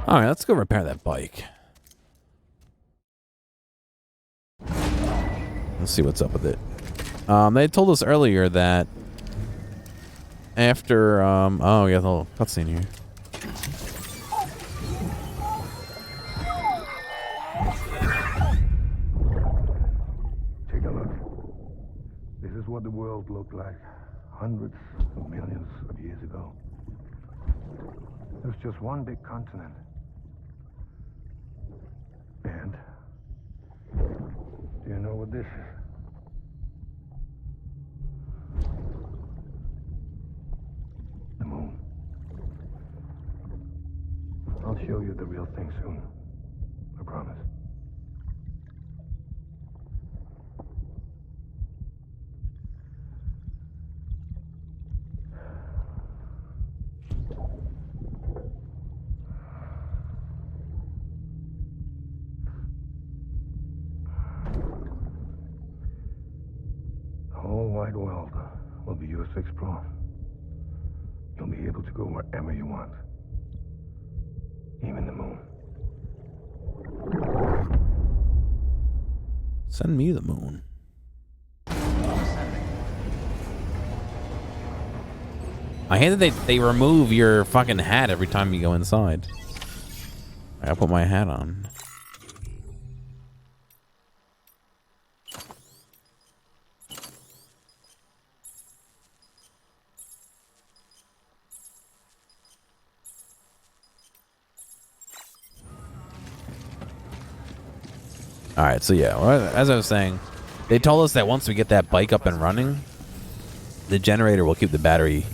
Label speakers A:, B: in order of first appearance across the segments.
A: All right, let's go repair that bike. Let's see what's up with it. They told us earlier that after oh yeah, the little cutscene here.
B: Take a look. This is what the world looked like hundreds of millions of years ago. It was just one big continent. And do you know what this is? The moon. I'll show you the real thing soon. I promise. The whole wide world will be yours to explore. You'll be able to go wherever you want. Even the moon.
A: Send me the moon. I hate that they remove your fucking hat every time you go inside. I gotta put my hat on. All right, so yeah, as I was saying, they told us that once we get that bike up and running, the generator will keep the battery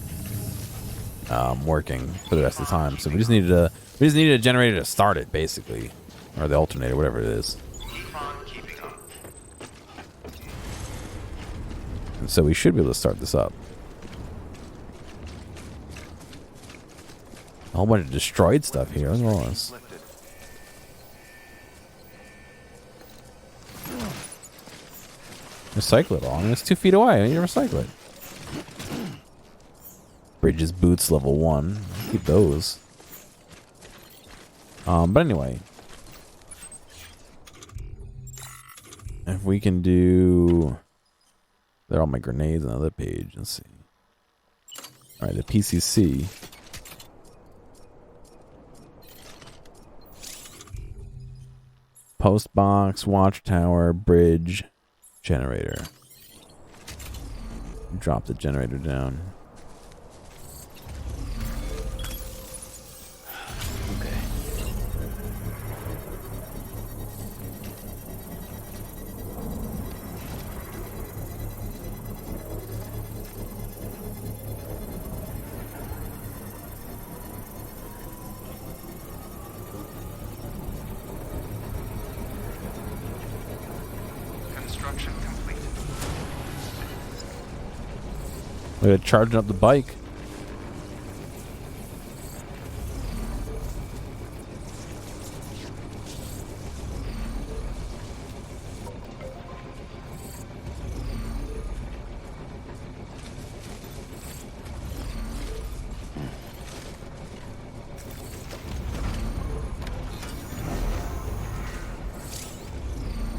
A: working for the rest of the time. So we just needed a generator to start it, basically, or the alternator, whatever it is. And so we should be able to start this up. A whole bunch of destroyed stuff here. What's wrong with this? Recycle it all. I mean, it's 2 feet away. I need to recycle it. Bridges boots level 1. Keep those. But anyway, if we can do, they're all my grenades on the other page. Let's see. All right, the PCC. Post box, watchtower, bridge, generator. Drop the generator down. Okay.
C: Construction complete.
A: We're charging up the bike.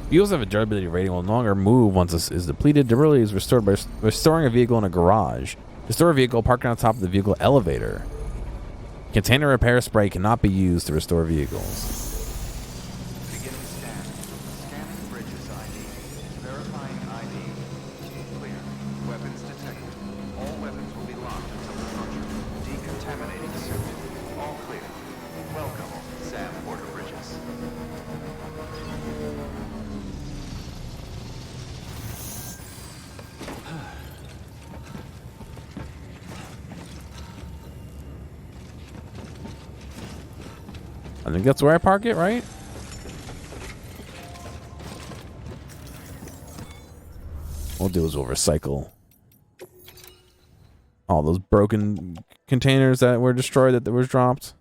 A: Vehicles have a durability rating will no longer move once this is depleted. Durability is restored by restoring a vehicle in a garage. Restore a vehicle parking on top of the vehicle elevator. Container repair spray cannot be used to restore vehicles.
C: Beginning scan. Scanning bridges ID. Verifying ID. Clear. Weapons detected. All weapons will be locked until departure. Decontaminating suit. All clear. Welcome, Sam Porter Bridges.
A: I think that's where I park it, right? What we'll do is we'll recycle all those broken containers that were destroyed that was dropped.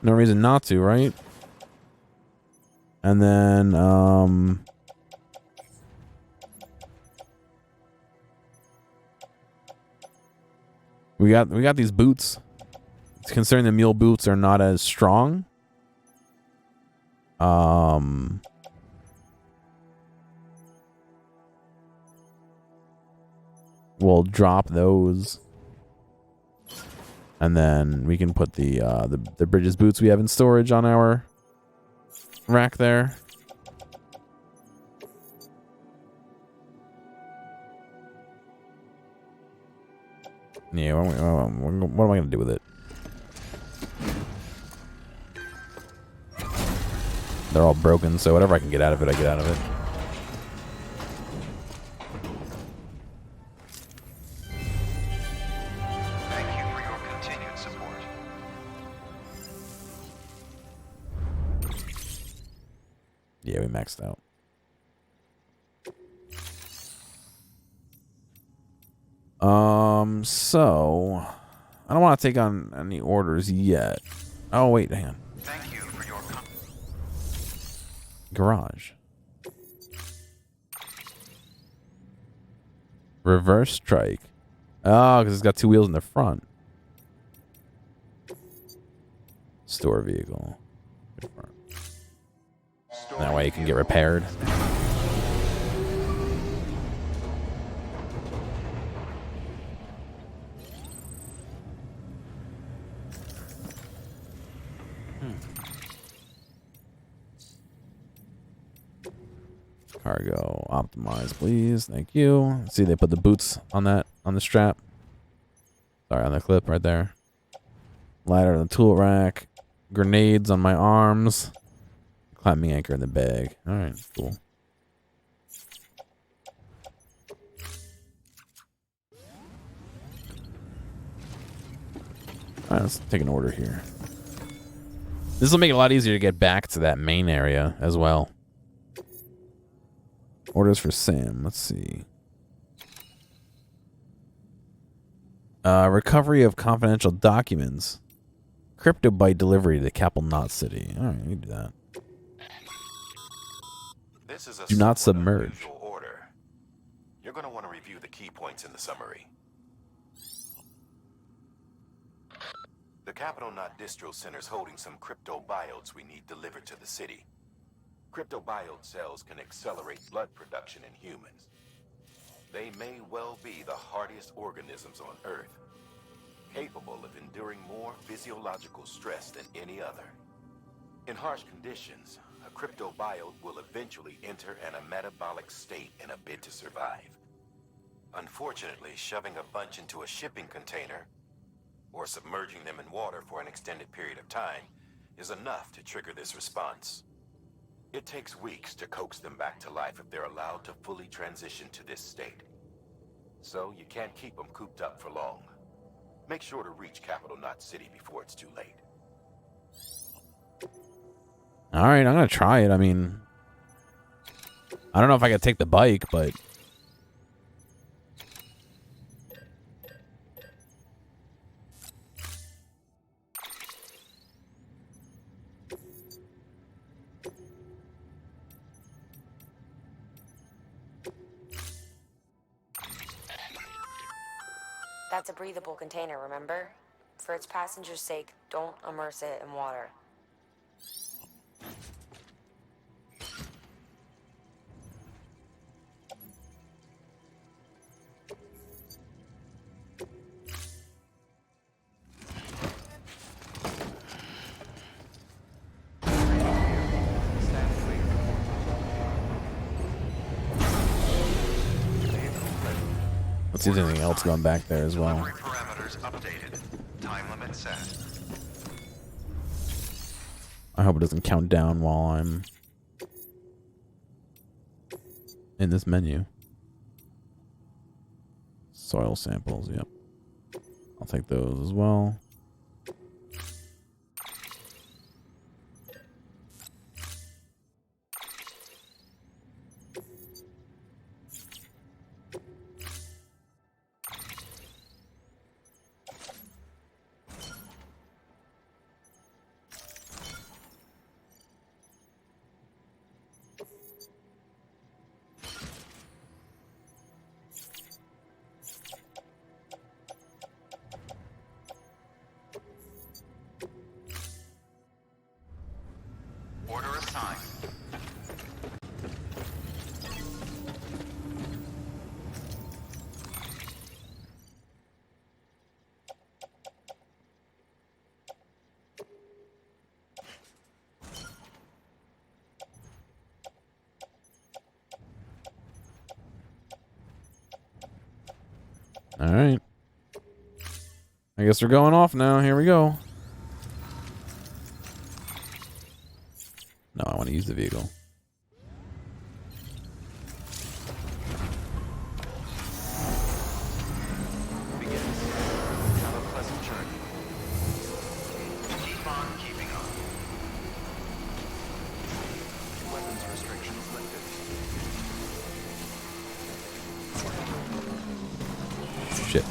A: No reason not to, right? And then We got these boots. Considering the mule boots are not as strong. We'll drop those. And then we can put the Bridges boots we have in storage on our rack there. Yeah, what am I going to do with it? They're all broken, so whatever I can get out of it, I get out of it.
C: Thank you for your continued support.
A: Yeah, we maxed out. So I don't want to take on any orders yet. Oh wait, hang on.
C: Thank you for your
A: Garage. Reverse strike. Oh, because it's got 2 wheels in the front. Store vehicle. That way it can get repaired. Cargo optimize, please. Thank you. See, they put the boots on the strap. Sorry, on the clip right there. Ladder on the tool rack. Grenades on my arms. Climbing anchor in the bag. All right, cool. All right, let's take an order here. This will make it a lot easier to get back to that main area as well. Orders for Sam. Let's see. Recovery of confidential documents. Crypto byte delivery to Capital Knot City. All right, we can do that.
D: This is a
A: Do not
D: somewhat
A: submerge.
D: unusual order. You're going to want to review the key points in the summary. The Capital Knot Distro Center is holding some cryptobiotes we need delivered to the city. Cryptobiota cells can accelerate blood production in humans. They may well be the hardiest organisms on Earth, capable of enduring more physiological stress than any other. In harsh conditions, a cryptobiote will eventually enter a metabolic state in a bid to survive. Unfortunately, shoving a bunch into a shipping container or submerging them in water for an extended period of time is enough to trigger this response. It takes weeks to coax them back to life if they're allowed to fully transition to this state. So you can't keep them cooped up for long. Make sure to reach Capital Knot City before it's too late.
A: All right, I'm going to try it. I mean, I don't know if I could take the bike, but...
E: That's a breathable container, remember? For its passengers' sake, don't immerse it in water.
C: stand clear.
A: Let's see if there's anything else going back there as well.
C: Delivery parameters updated. Time limit set.
A: I hope it doesn't count down while I'm in this menu. Soil samples, yep. I'll take those as well. All right. I guess we're going off now. Here we go. No, I want to use the vehicle.
C: Begins. Have a pleasant journey. Keep on keeping on. Weapons restrictions lifted.
A: Shit.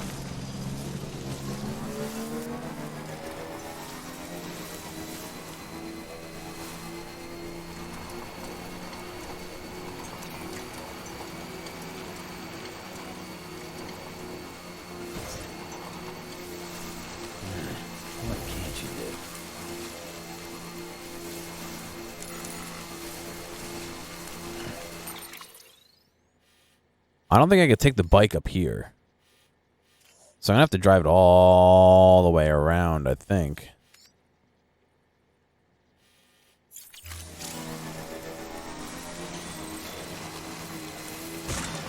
A: What can't you do? I don't think I could take the bike up here. So I'm gonna have to drive it all the way around, I think.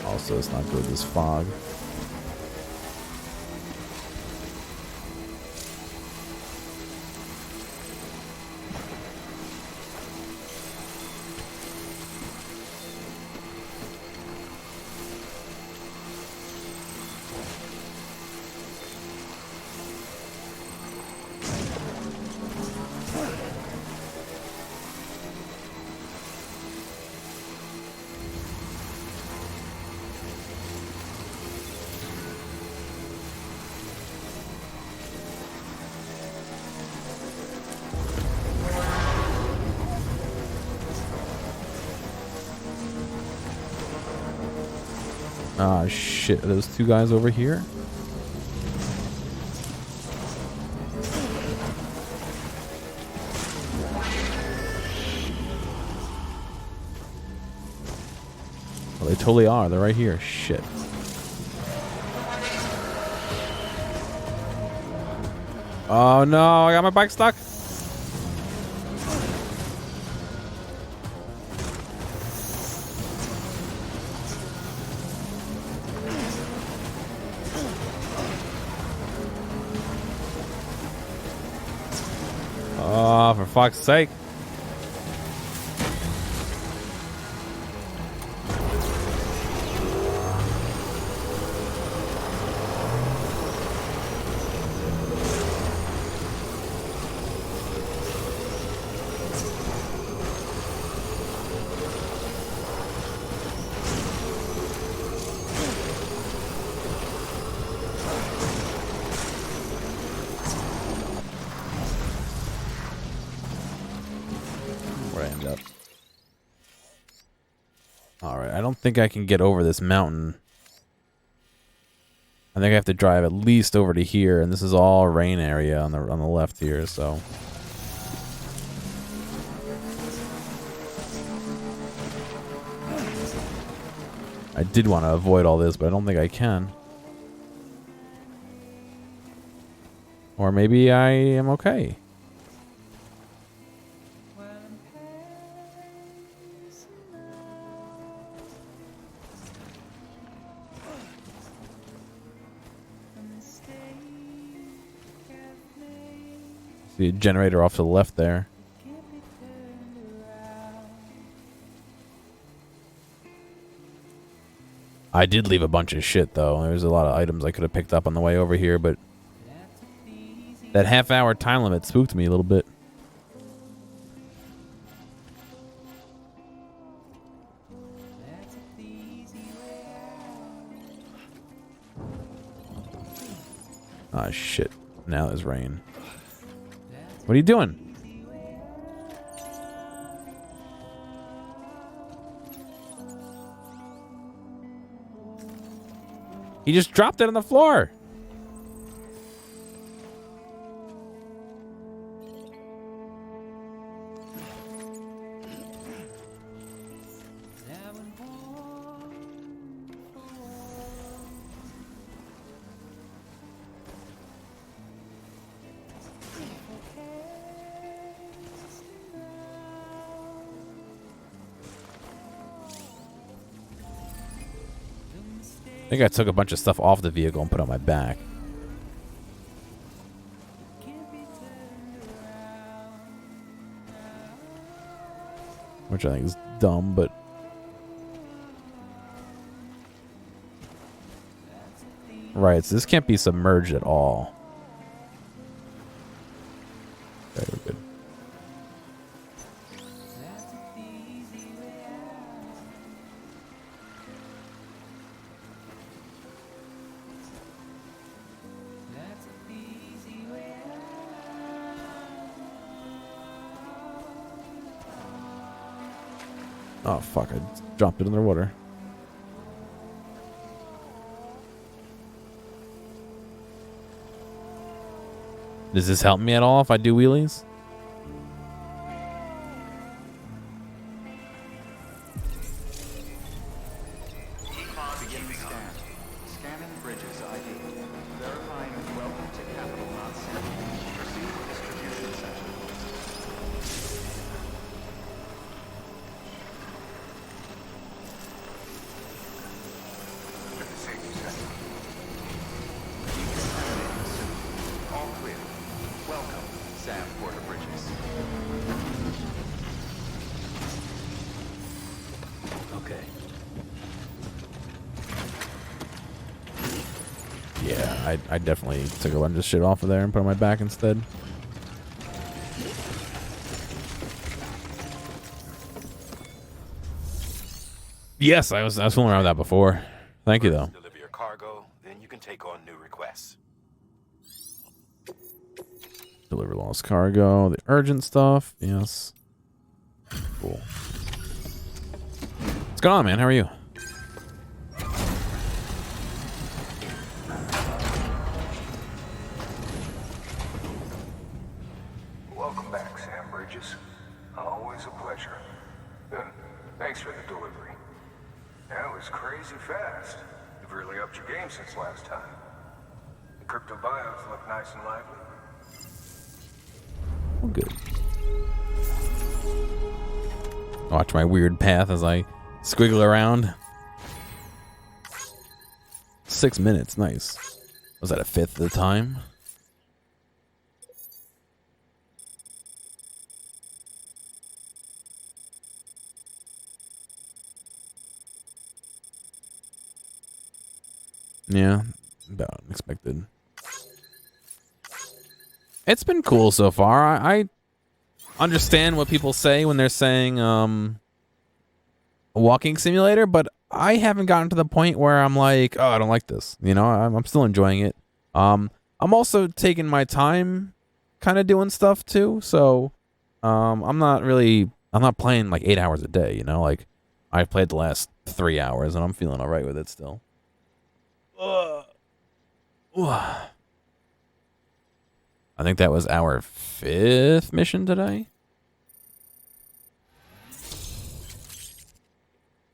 A: Also, it's not good, this fog. Ah, shit. Are those two guys over here? Well, they totally are. They're right here. Shit. Oh, no. I got my bike stuck. Oh, for fuck's sake. Where I end up. Alright, I don't think I can get over this mountain. I think I have to drive at least over to here, and this is all rain area on the left here, so. I did want to avoid all this, but I don't think I can. Or maybe I am okay. See a generator off to the left there. I did leave a bunch of shit, though. There's a lot of items I could have picked up on the way over here, but that half-hour time limit spooked me a little bit. Ah, shit. Now there's rain. What are you doing? He just dropped it on the floor. I think I took a bunch of stuff off the vehicle and put it on my back. Which I think is dumb, but... Right, so this can't be submerged at all. Okay, we're good. Oh, fuck, I dropped it in the water. Does this help me at all if I do wheelies?
C: Beginning scan. Scanning bridges ID. Verifying welcome to capital not sent. Proceed with distribution center. Decontaminating soon. All clear. Welcome, Sam Porter Bridges.
F: Okay.
A: Yeah, I definitely took a bunch of shit off of there and put it on my back instead. Yes, I was fooling around with that before. Thank you, though.
D: Deliver your cargo, then you can take on new requests.
A: Deliver lost cargo, the urgent stuff. Yes. Cool. What's going on, man? How are you?
B: Welcome back, Sam Bridges. Always a pleasure. Thanks for the delivery. That was crazy fast. You've really upped your game since last time. The crypto bios look nice and lively.
A: Well, good. Watch my weird path as I squiggle around. 6 minutes, nice. Was that a fifth of the time? Yeah, about expected. It's been cool so far. I understand what people say when they're saying a walking simulator, but I haven't gotten to the point where I'm like, oh, I don't like this. You know, I'm still enjoying it. I'm also taking my time kind of doing stuff too. So I'm not playing like 8 hours a day, you know, like I've played the last 3 hours and I'm feeling all right with it still. I think that was our 5th mission today.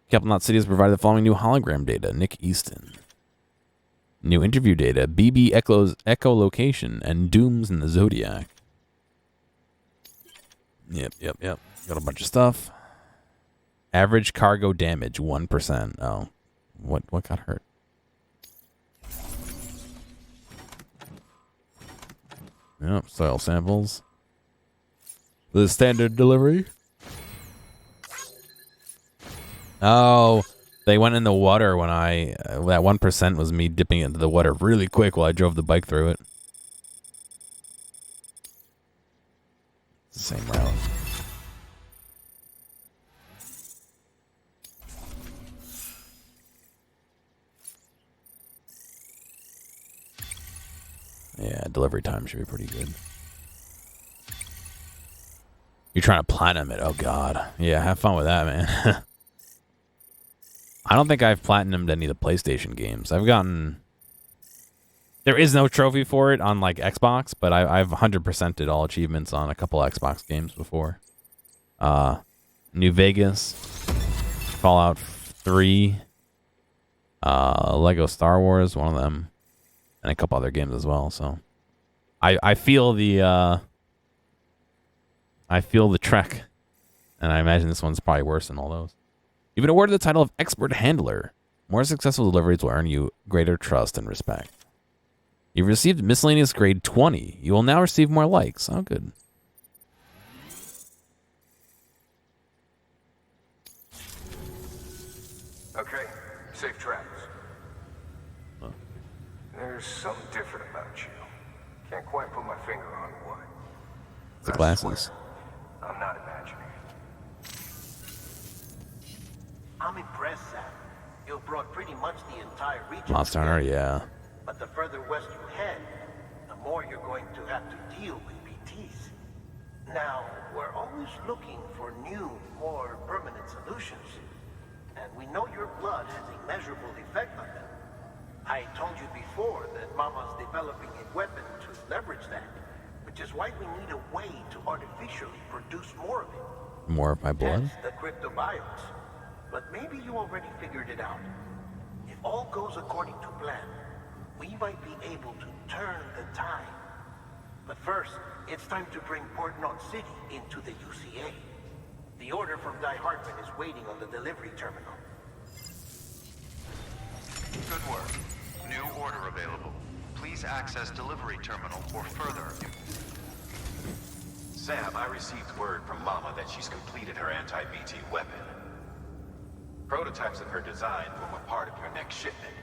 A: Capital Knot City has provided the following new hologram data. Nick Easton. New interview data. BB Echo's echolocation and dooms in the Zodiac. Yep. Got a bunch of stuff. Average cargo damage 1%. Oh, what got hurt? Yep, soil samples. The standard delivery. Oh, they went in the water when that 1% was me dipping it into the water really quick while I drove the bike through it. Same route. Yeah, delivery time should be pretty good. You're trying to platinum it. Oh, God. Yeah, have fun with that, man. I don't think I've platinumed any of the PlayStation games. I've gotten... There is no trophy for it on, like, Xbox, but I've 100%ed all achievements on a couple Xbox games before. New Vegas, Fallout 3, Lego Star Wars, one of them. And a couple other games as well, so I feel the trek, and I imagine this one's probably worse than all those. You've been awarded the title of Expert Handler. More successful deliveries will earn you greater trust and respect. You've received miscellaneous grade 20. You will now receive more likes. Oh, good.
B: Okay, safe travels. There's something different about you. Can't quite put my finger on what.
A: The
B: I
A: glasses.
B: swear, I'm not imagining.
F: I'm impressed, Sam. You've brought pretty much the entire region
A: Monster Hunter, yeah.
F: But the further west you head, the more you're going to have to deal with BTs. Now, we're always looking for new, more permanent solutions. And we know your blood has a measurable effect on them. I told you before that Mama's developing a weapon to leverage that, which is why we need a way to artificially produce more of it.
A: More of my blood?
F: Hence the cryptobiotes. But maybe you already figured it out. If all goes according to plan, we might be able to turn the tide. But first, it's time to bring Port Knot City into the UCA. The order from Die Hartman is waiting on the delivery terminal.
C: Good work. New order available. Please access delivery terminal for further.
D: Sam, I received word from Mama that she's completed her anti-BT weapon. Prototypes of her design form a part of your next shipment.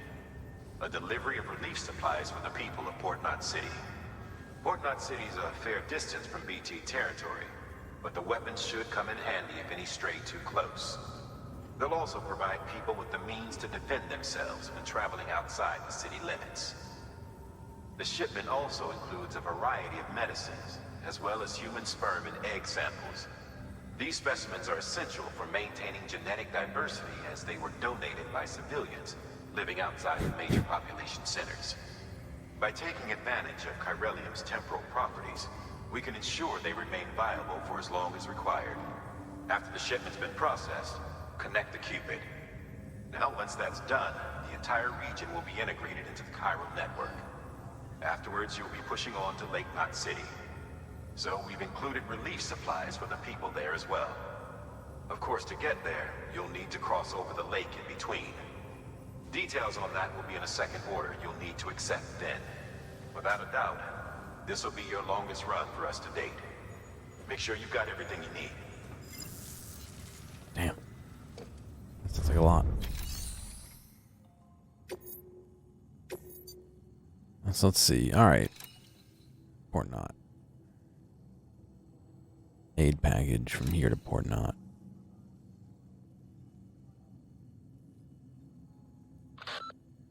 D: A delivery of relief supplies for the people of Port Knot City. Port Knot City is a fair distance from BT territory, but the weapons should come in handy if any stray too close. They'll also provide people with the means to defend themselves when traveling outside the city limits. The shipment also includes a variety of medicines, as well as human sperm and egg samples. These specimens are essential for maintaining genetic diversity as they were donated by civilians living outside of major population centers. By taking advantage of chiralium's temporal properties, we can ensure they remain viable for as long as required. After the shipment's been processed, connect the Cupid. Now, once that's done, the entire region will be integrated into the chiral network. Afterwards, you'll be pushing on to Lake Knot City. So we've included relief supplies for the people there as well. Of course, to get there, you'll need to cross over the lake in between. Details on that will be in a second order you'll need to accept then. Without a doubt, this will be your longest run for us to date. Make sure you've got everything you need.
A: Damn. That sounds like a lot. So let's see. Alright. Port Knot. Aid package from here to Port Knot.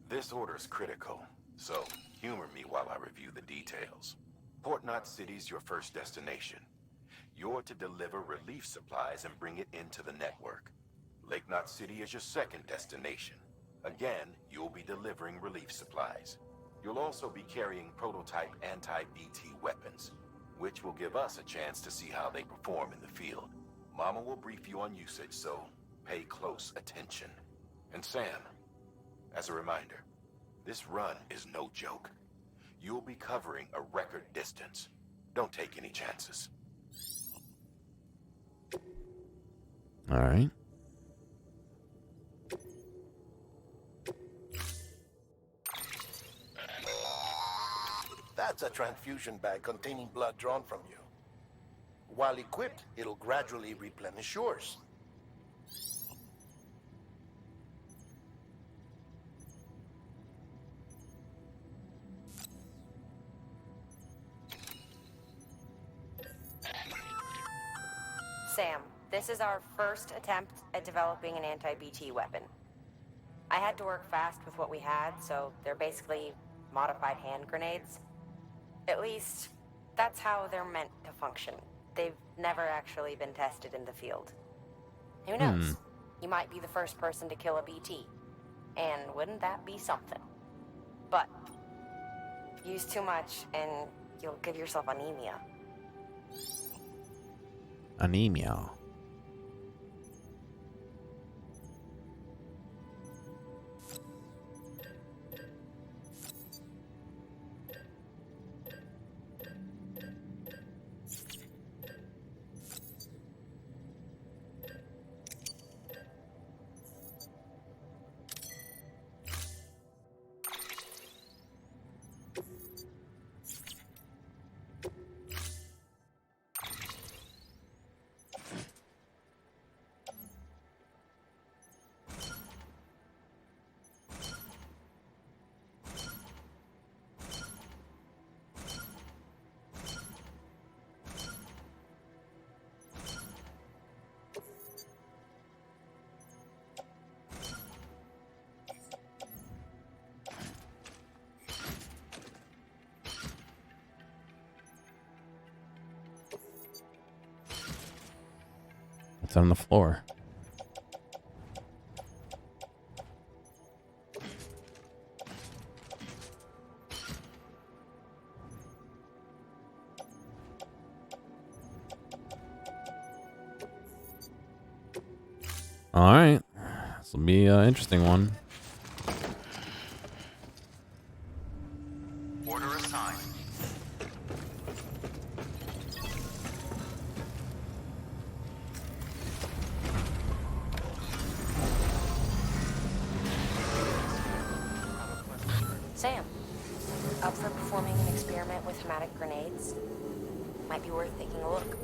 D: This order is critical, so humor me while I review the details. Port Knot City's your first destination. You're to deliver relief supplies and bring it into the network. Lake Knot City is your second destination. Again, you'll be delivering relief supplies. You'll also be carrying prototype anti-BT weapons, which will give us a chance to see how they perform in the field. Mama will brief you on usage, so pay close attention. And Sam, as a reminder, this run is no joke. You'll be covering a record distance. Don't take any chances.
A: All right.
F: That's a transfusion bag containing blood drawn from you. While equipped, it'll gradually replenish yours.
E: Sam, this is our first attempt at developing an anti-BT weapon. I had to work fast with what we had, so they're basically modified hand grenades. At least, that's how they're meant to function. They've never actually been tested in the field. Who knows? You might be the first person to kill a BT. And wouldn't that be something? But, use too much and you'll give yourself anemia.
A: Anemia. It's on the floor. All right. This will be an interesting one.
C: Order assigned.
E: Sam, up for performing an experiment with hematic grenades? Might be worth taking a look.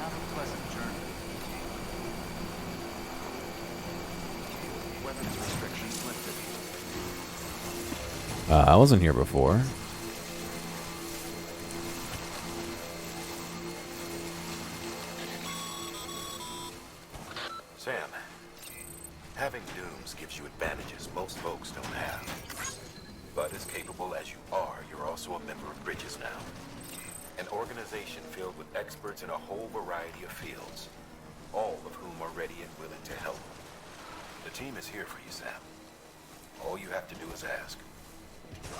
C: Have a pleasant journey. Weapons restrictions lifted.
A: I wasn't here before.
D: Sam, having dooms gives you advantages most folks don't have. But as capable as you are, you're also a member of Bridges now. An organization filled with experts in a whole variety of fields, all of whom are ready and willing to help. The team is here for you, Sam. All you have to do is ask.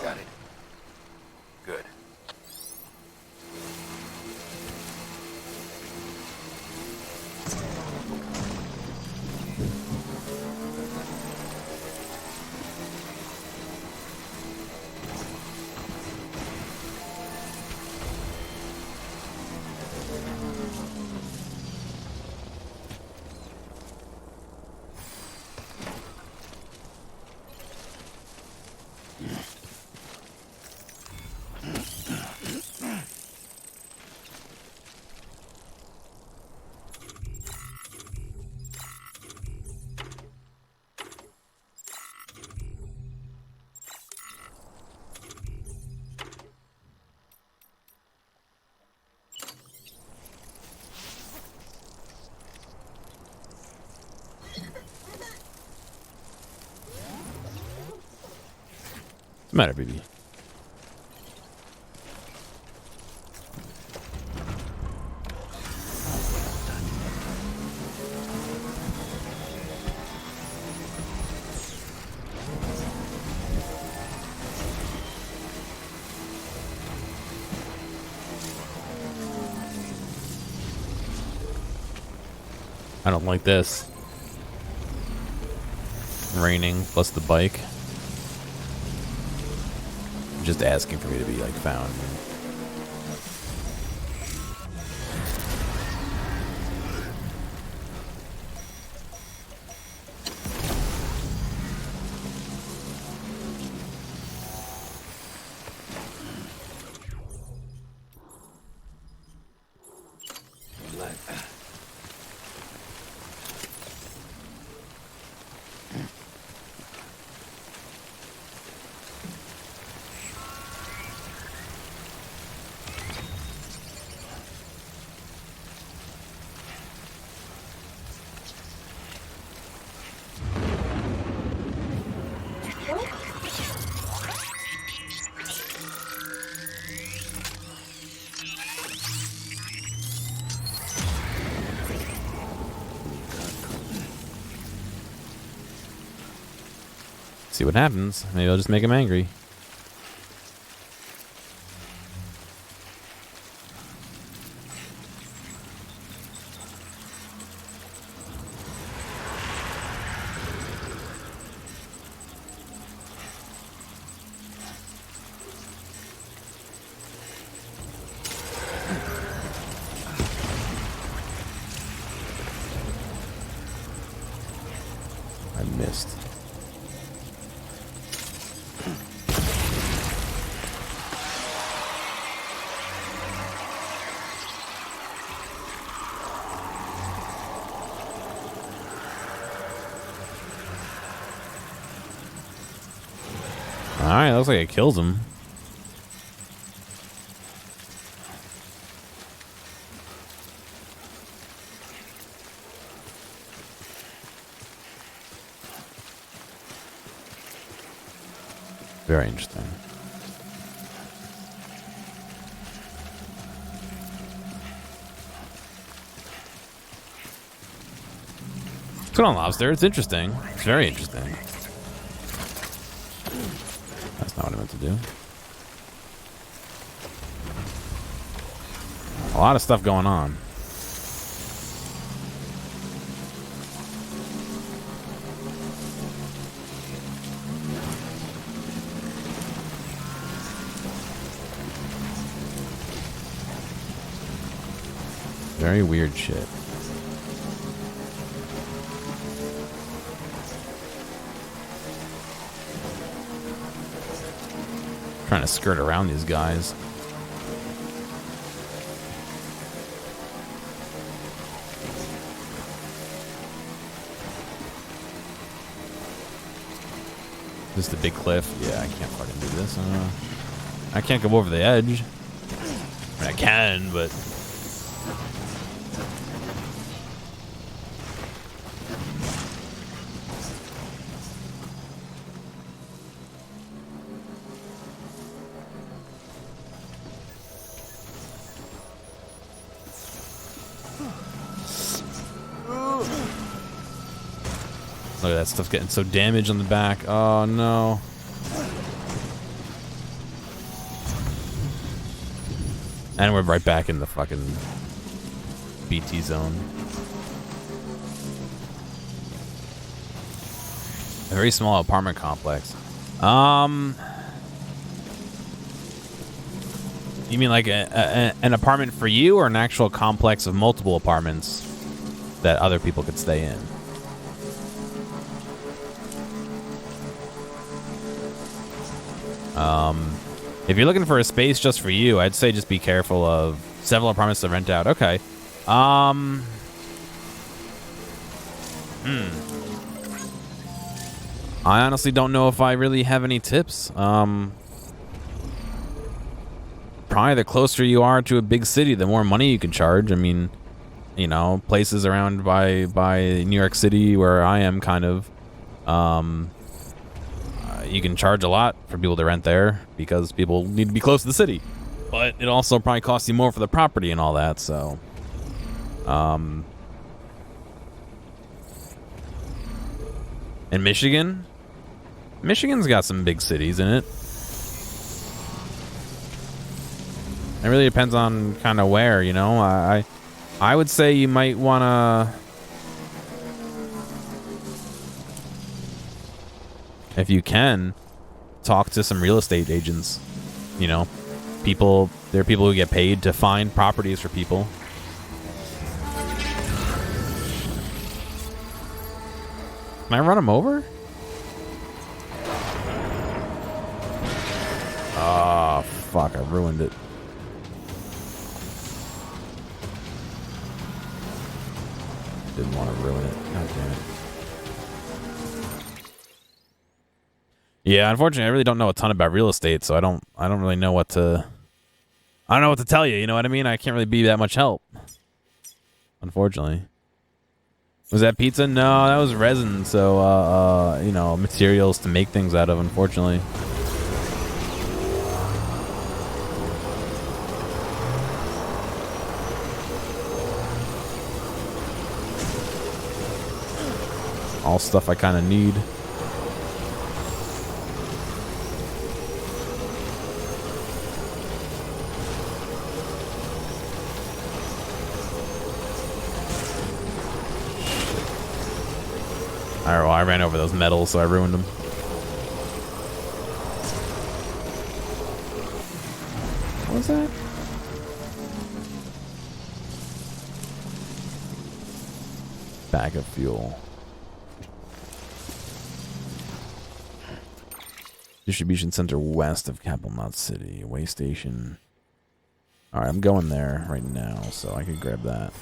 D: Got it? Good.
A: What's the matter, baby? I don't like this. Raining plus the bike. Just asking for me to be like found. See what happens. Maybe I'll just make him angry. I missed. Alright, looks like it kills him. Very interesting. What's going on, Lobster? It's interesting. It's very interesting. That's not what I meant to do. A lot of stuff going on. Very weird shit. Trying to skirt around these guys. This is the big cliff. Yeah, I can't fucking do this. I can't go over the edge. I mean, I can, but... Look at that stuff getting so damaged on the back. Oh no. And we're right back in the fucking BT zone. A very small apartment complex. You mean like an apartment for you, or an actual complex of multiple apartments that other people could stay in? If you're looking for a space just for you, I'd say just be careful of several apartments to rent out. Okay. I honestly don't know if I really have any tips. Probably the closer you are to a big city, the more money you can charge. I mean, you know, places around by New York City where I am kind of, you can charge a lot for people to rent there because people need to be close to the city. But it also probably costs you more for the property and all that, so... in Michigan? Michigan's got some big cities in it. It really depends on kind of where, you know? I would say you might want to... if you can, talk to some real estate agents. You know, there are people who get paid to find properties for people. Can I run him over? Oh, fuck, I ruined it. Didn't want to ruin it. God damn it. Yeah, unfortunately, I really don't know a ton about real estate, so I don't really know what to... I don't know what to tell you, you know what I mean? I can't really be that much help. Unfortunately. Was that pizza? No, that was resin, so, you know, materials to make things out of, unfortunately. All stuff I kind of need. Alright, well, I ran over those metals, so I ruined them. What was that? Bag of fuel. Distribution center west of Capital Knot City. Way station. Alright, I'm going there right now, so I could grab that.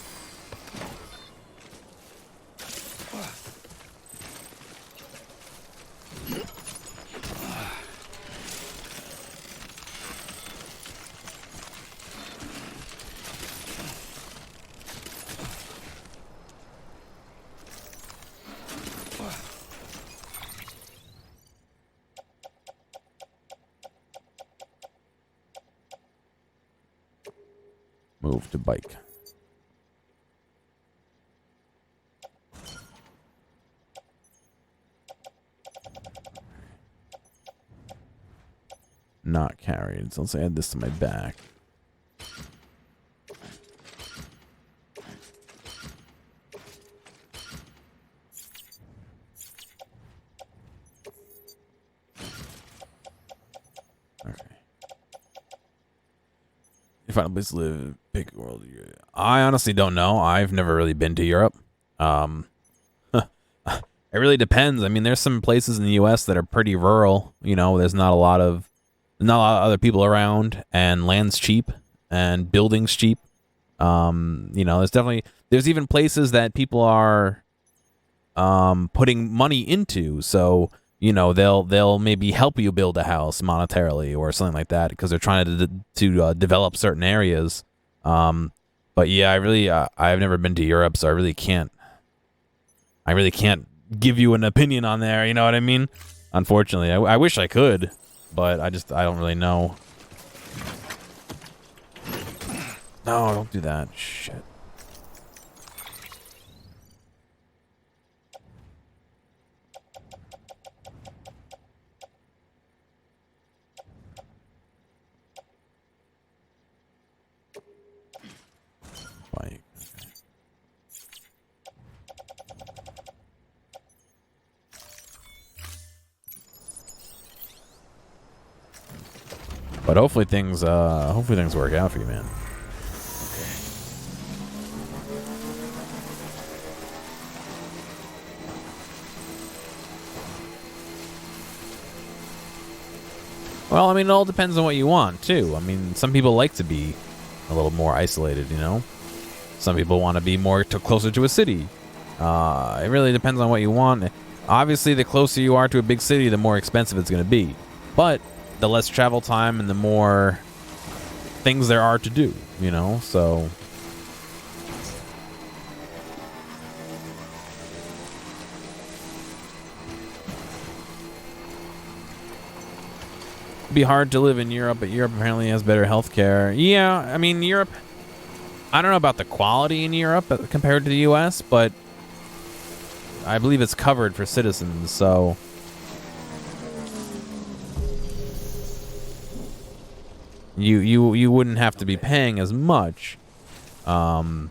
A: Move to bike. Not carried. So let's add this to my back. Okay. You find a place to live, pick world. I honestly don't know. I've never really been to Europe. It really depends. I mean, there's some places in the U.S. that are pretty rural. You know, there's not a lot of other people around, and land's cheap, and buildings cheap. You know, there's even places that people are putting money into. So, you know, they'll maybe help you build a house monetarily or something like that because they're trying to develop certain areas. But yeah, I've never been to Europe, so I really can't give you an opinion on there. You know what I mean? Unfortunately, I wish I could, but I don't really know. No, don't do that. Shit. Bike. But hopefully things work out for you, man. Well, I mean, it all depends on what you want, too. I mean, some people like to be a little more isolated, you know? Some people want to be more closer to a city. It really depends on what you want. Obviously, the closer you are to a big city, the more expensive it's going to be. But the less travel time and the more things there are to do, you know? So it'd be hard to live in Europe, but Europe apparently has better healthcare. Yeah, I mean, Europe, I don't know about the quality in Europe compared to the US, but I believe it's covered for citizens, so you wouldn't have to be paying as much. But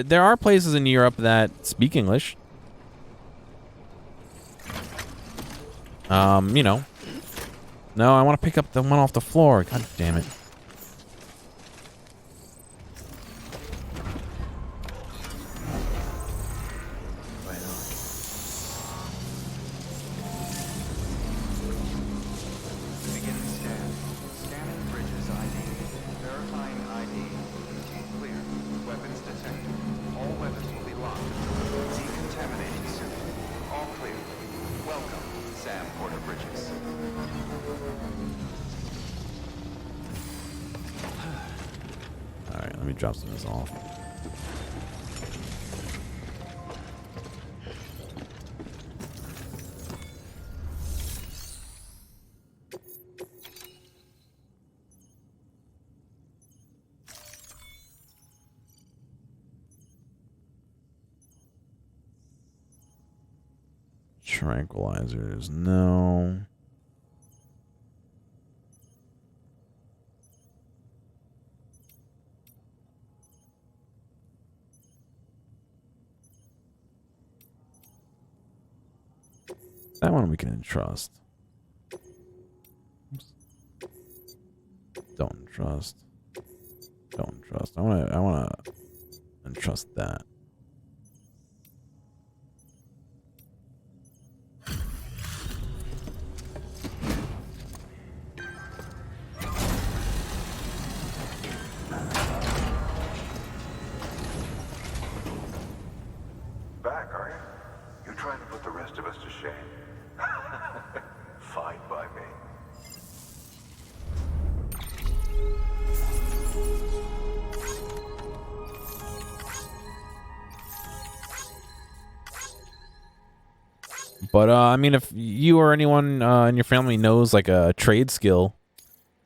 A: there are places in Europe that speak English. You know. No, I want to pick up the one off the floor. God damn it. Drop some of this off. Tranquilizers, no. That one we can trust. Oops. Don't trust. Don't trust. I wanna entrust that.
B: Back, are you? You're trying to put the rest of us to shame. Fine by me.
A: But I mean, if you or anyone in your family knows like a trade skill,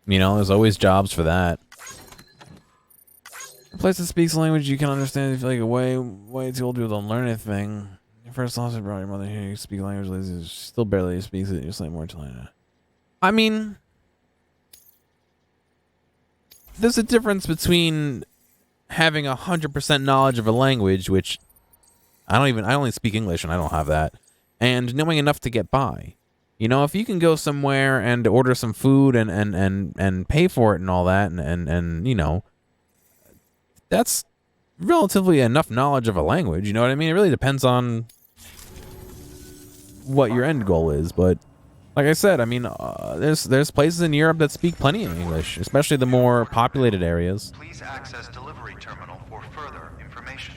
A: you know, there's always jobs for that. place that speaks a language you can understand. If you're like way too old people don't learn anything. Your first loss brought your mother here. You speak a language, lazy, still barely speaks it. You're slightly more Italian. I mean, there's a difference between having 100% knowledge of a language, which I only speak English and I don't have that, and knowing enough to get by. You know, if you can go somewhere and order some food and pay for it and all that, and you know, that's relatively enough knowledge of a language. You know what I mean? It really depends on what your end goal is, but like I said, I mean, there's places in Europe that speak plenty of English, especially the more populated areas.
C: Please access delivery terminal for further information.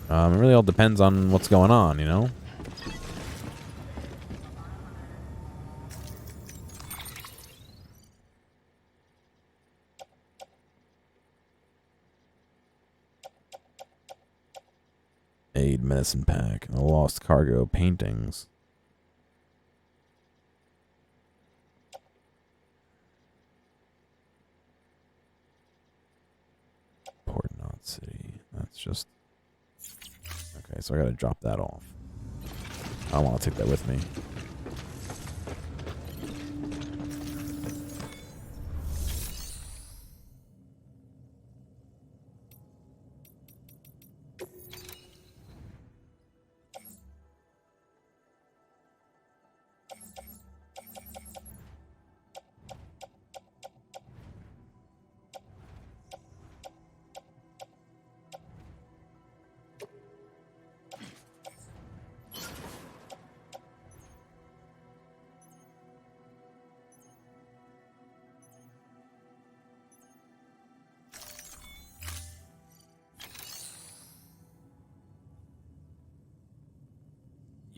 A: It really all depends on what's going on, you know? Aid medicine pack and a lost cargo paintings. Port Knot City. That's just... Okay, so I gotta drop that off. I don't want to take that with me.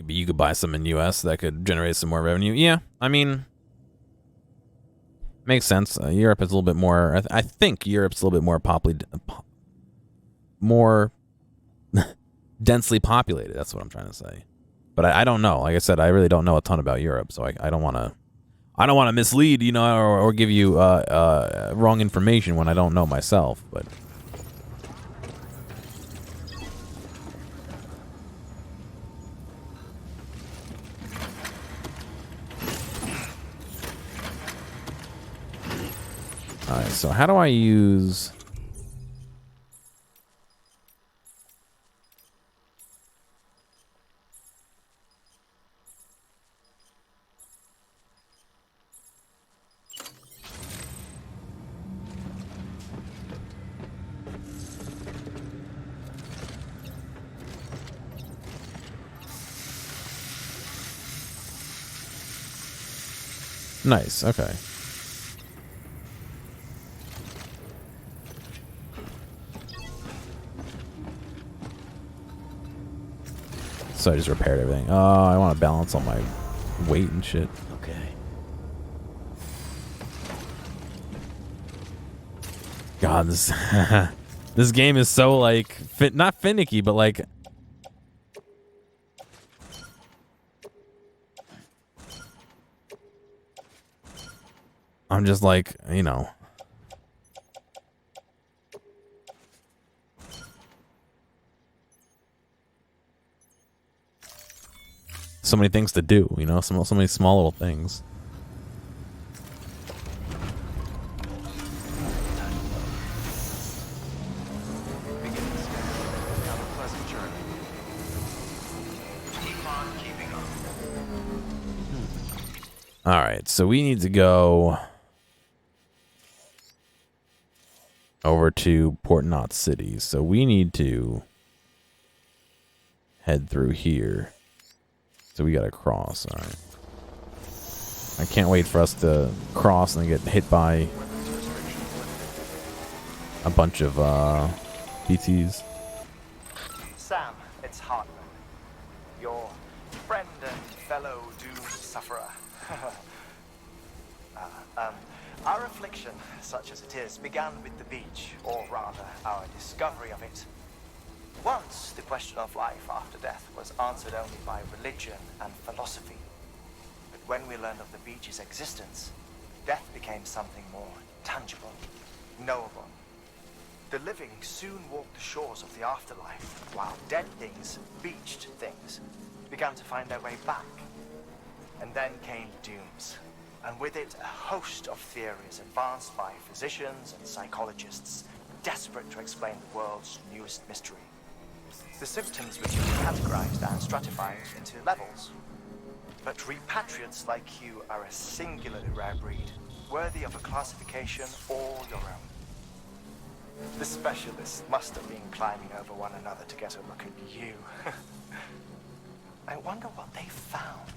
A: You could buy some in US that could generate some more revenue. Yeah, I mean, makes sense. Europe is a little bit more. I think Europe's a little bit more more densely populated. That's what I'm trying to say. But I don't know. Like I said, I really don't know a ton about Europe, so I don't want to mislead, you know, or give you wrong information when I don't know myself. But alright, so how do I use... Nice, okay. So I just repaired everything. Oh, I want to balance all my weight and shit. Okay. God, this this game is so like not finicky, but like I'm just like, you know. So many things to do, you know, so many small little things.
C: Have a pleasant journey. Keep on keeping on.
A: All right, so we need to go over to Port Knot City. So we need to head through here. So we gotta cross, all right. I can't wait for us to cross and then get hit by a bunch of BTs.
G: Sam, it's Hartman. Your friend and fellow doom sufferer. Our affliction, such as it is, began with the beach, or rather, our discovery of it. Once, the question of life after death was answered only by religion and philosophy. But when we learned of the beach's existence, death became something more tangible, knowable. The living soon walked the shores of the afterlife, while dead things, beached things, began to find their way back. And then came Dooms, and with it a host of theories advanced by physicians and psychologists, desperate to explain the world's newest mystery. The symptoms which can be categorized and stratified into levels. But repatriates like you are a singularly rare breed, worthy of a classification all your own. The specialists must have been climbing over one another to get a look at you. I wonder what they found.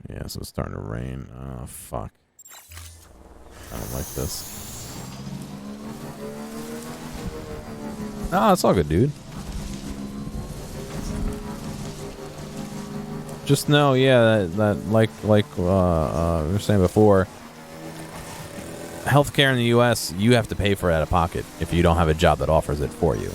A: Yeah, so it's starting to rain. Oh, fuck. I don't like this. Nah, it's all good, dude. Just know, yeah, that like we were saying before, healthcare in the U.S., you have to pay for it out of pocket if you don't have a job that offers it for you.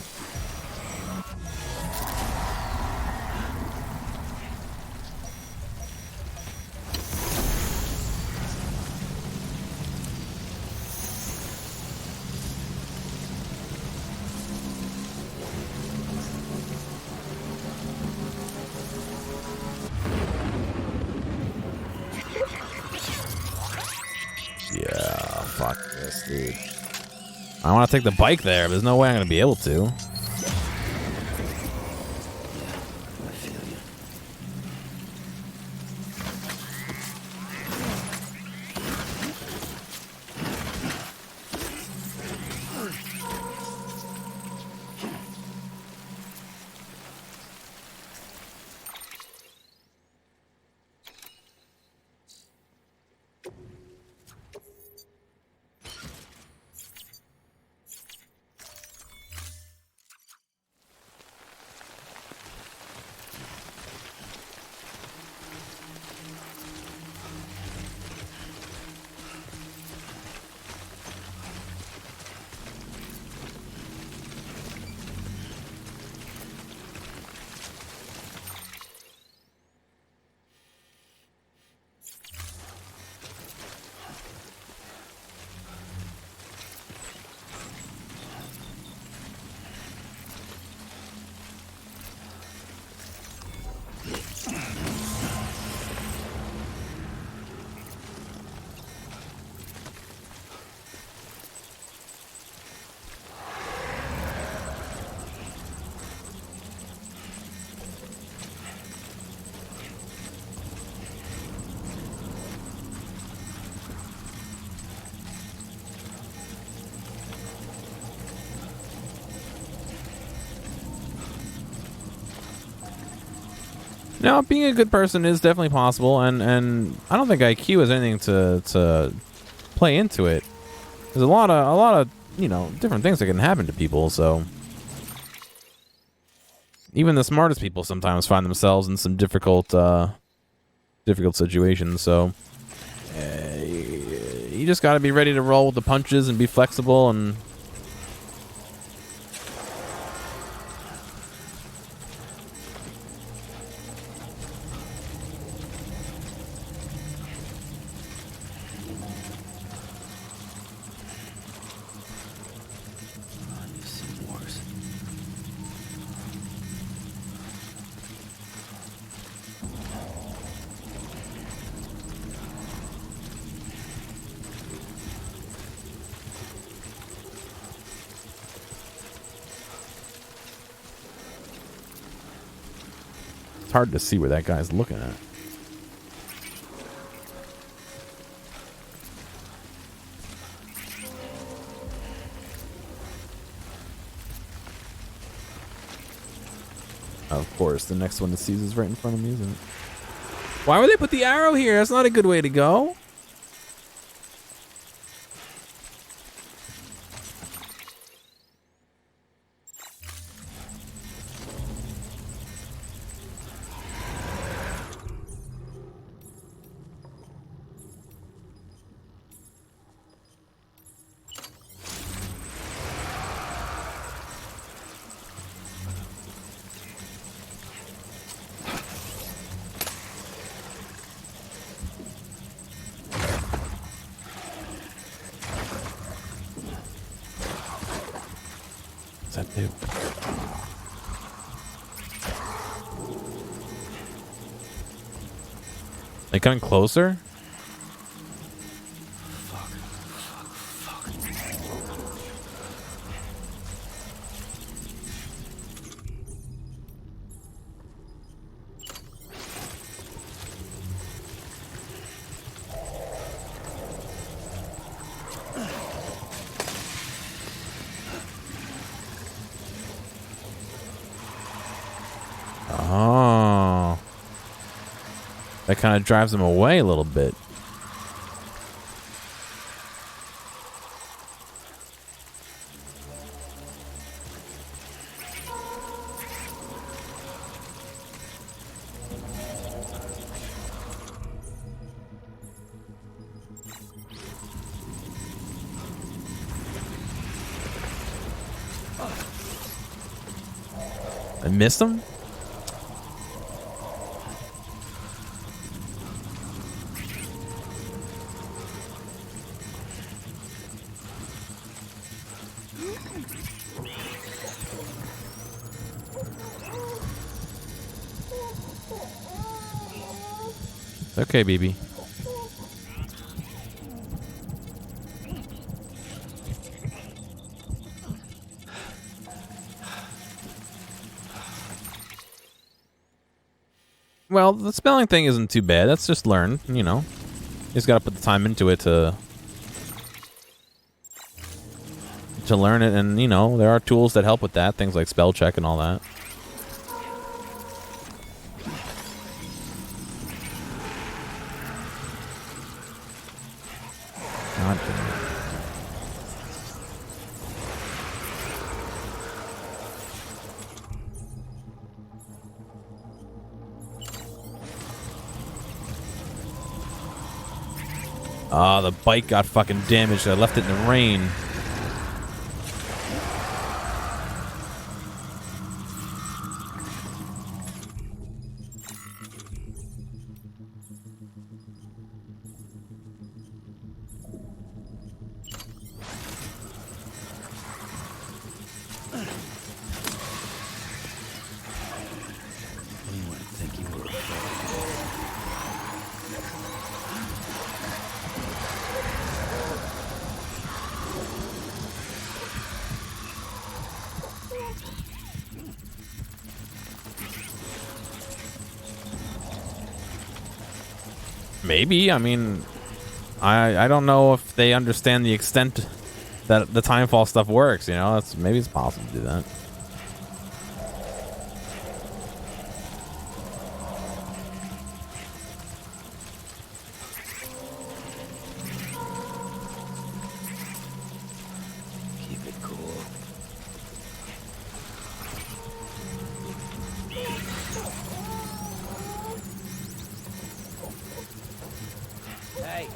A: Dude, I want to take the bike there, but there's no way I'm going to be able to. No, being a good person is definitely possible, and I don't think IQ has anything to play into it. There's a lot of different things that can happen to people. So even the smartest people sometimes find themselves in some difficult situations. So you just got to be ready to roll with the punches and be flexible and. It's hard to see where that guy's looking at. Of course, the next one that sees is right in front of me, isn't it? Why would they put the arrow here? That's not a good way to go. What's that do? They coming closer? Oh. That kind of drives them away a little bit. I missed them? Okay, BB. Well, the spelling thing isn't too bad. That's just learn, you know. You just gotta put the time into it to learn it, and you know, there are tools that help with that, things like spell check and all that. God damn it. Ah, the bike got fucking damaged. I left it in the rain. Maybe. I mean, I don't know if they understand the extent that the timefall stuff works, you know? Maybe it's possible to do that.
H: Keep it cool. Hey.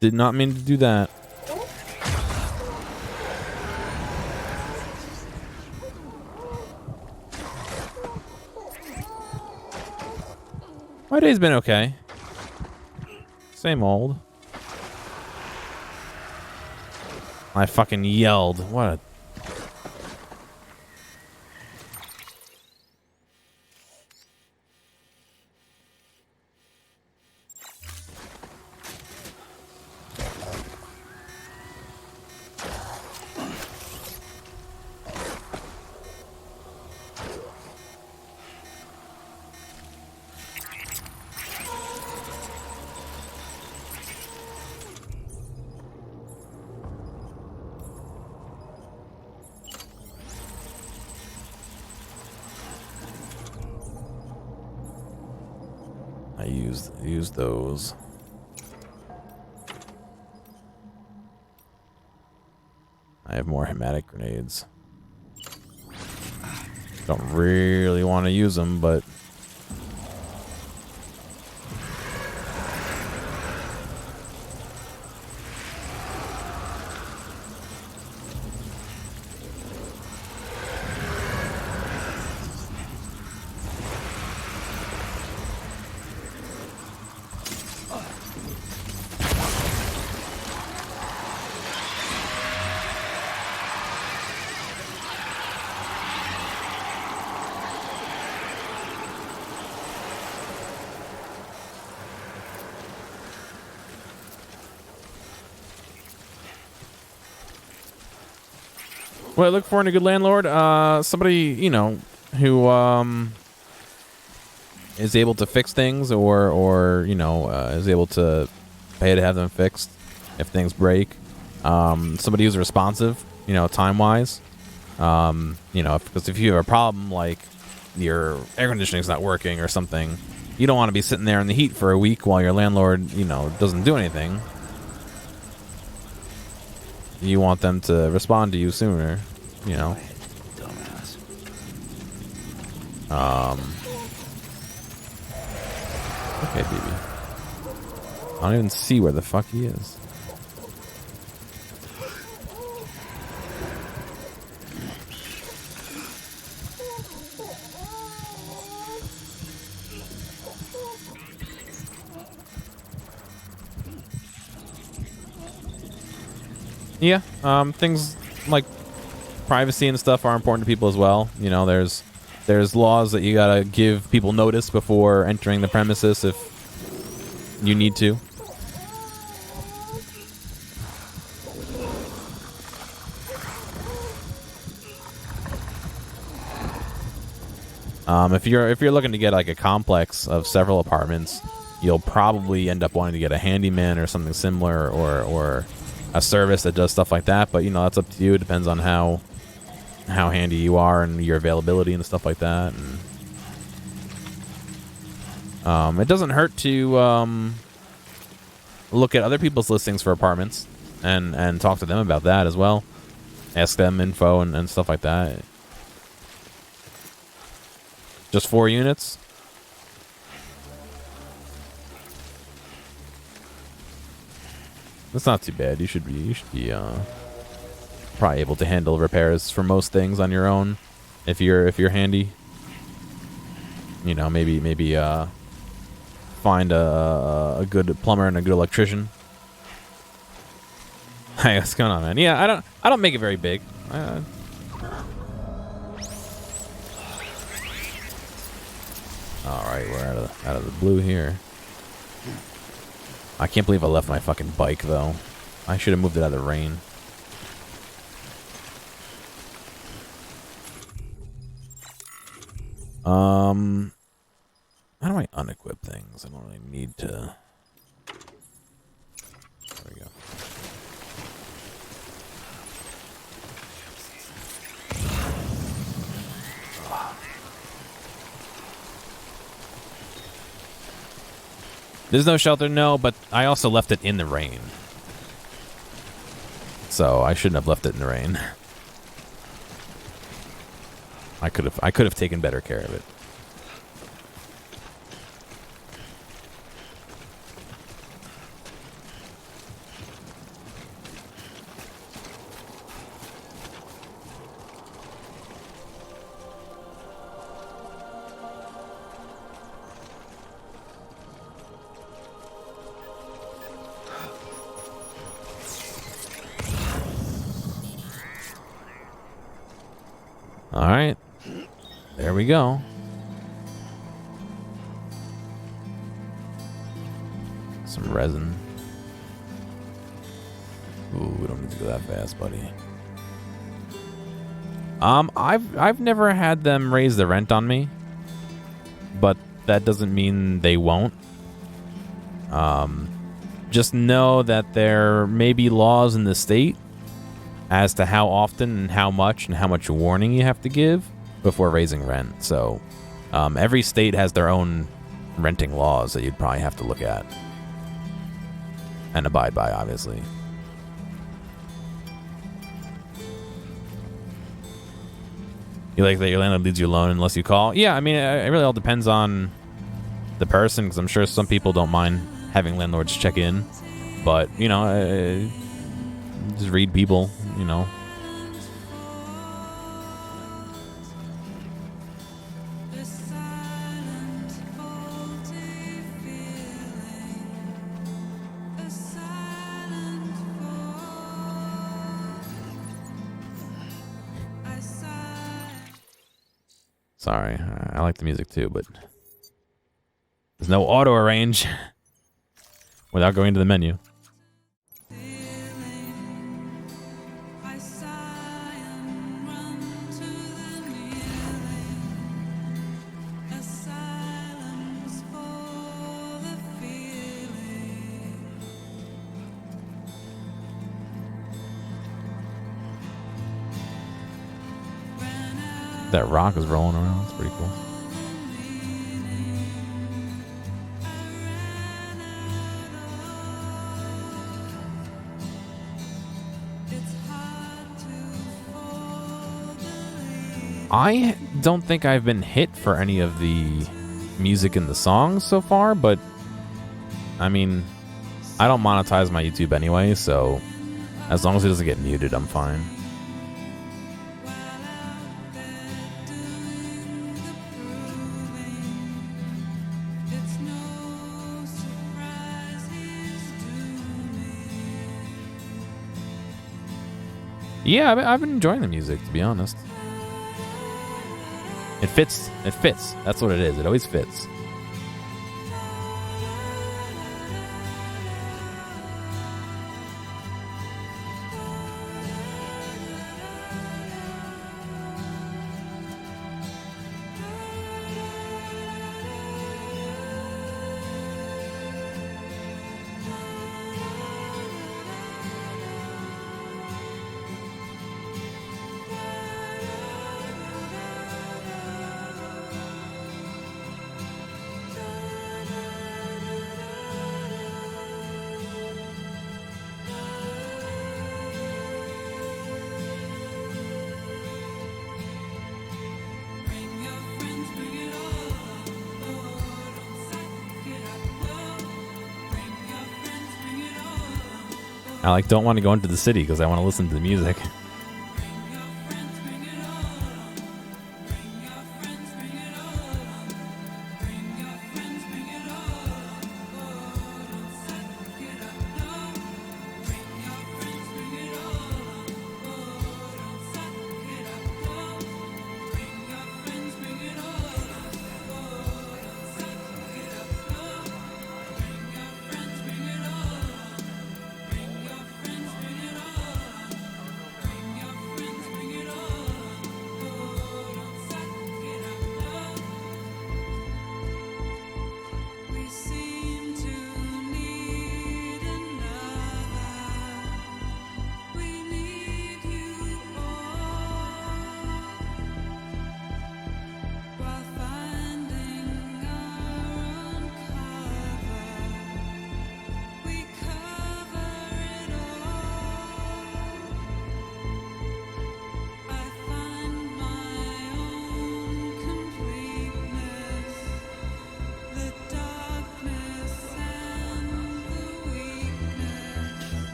A: Did not mean to do that. My day's been okay. Same old. I fucking yelled. What a... I used those. I have more hematic grenades. Don't really want to use them, but What I look for in a good landlord? Somebody, you know, who is able to fix things, or you know, is able to pay to have them fixed if things break. Somebody who's responsive, you know, time-wise. You know, because if you have a problem like your air conditioning's not working or something, you don't want to be sitting there in the heat for a week while your landlord, you know, doesn't do anything. You want them to respond to you sooner, you know.
H: Dumbass.
A: Okay, BB. I don't even see where the fuck he is. Yeah, things like privacy and stuff are important to people as well. You know, there's laws that you gotta give people notice before entering the premises if you need to. If you're looking to get like a complex of several apartments, you'll probably end up wanting to get a handyman or something similar, or a service that does stuff like that. But you know, that's up to you. It depends on how handy you are and your availability and stuff like that. And it doesn't hurt to look at other people's listings for apartments and talk to them about that as well. Ask them info and stuff like that. Just 4 units? That's not too bad. You should be probably able to handle repairs for most things on your own if you're handy. You know, maybe find a good plumber and a good electrician. Hey, what's going on, man? Yeah, I don't make it very big. All right, we're out of the blue here. I can't believe I left my fucking bike though. I should have moved it out of the rain. How do I unequip things? I don't really need to. There we go. There's no shelter, no, but I also left it in the rain. So I shouldn't have left it in the rain. I could have taken better care of it. All right, there we go. Some resin. Ooh, we don't need to go that fast, buddy. I've never had them raise the rent on me, but that doesn't mean they won't. Just know that there may be laws in the state as to how often and how much warning you have to give before raising rent. So every state has their own renting laws that you'd probably have to look at and abide by, obviously. You like that your landlord leaves you alone unless you call? Yeah, I mean, it really all depends on the person, because I'm sure some people don't mind having landlords check in. But, you know, just read people, you know. Sorry, I like the music too, but there's no auto arrange without going to the menu. That rock is rolling around. It's pretty cool. I don't think I've been hit for any of the music in the songs so far, but I mean, I don't monetize my YouTube anyway, so as long as it doesn't get muted, I'm fine. Yeah, I've been enjoying the music, to be honest. It fits. It fits. That's what it is. It always fits. I don't want to go into the city because I want to listen to the music.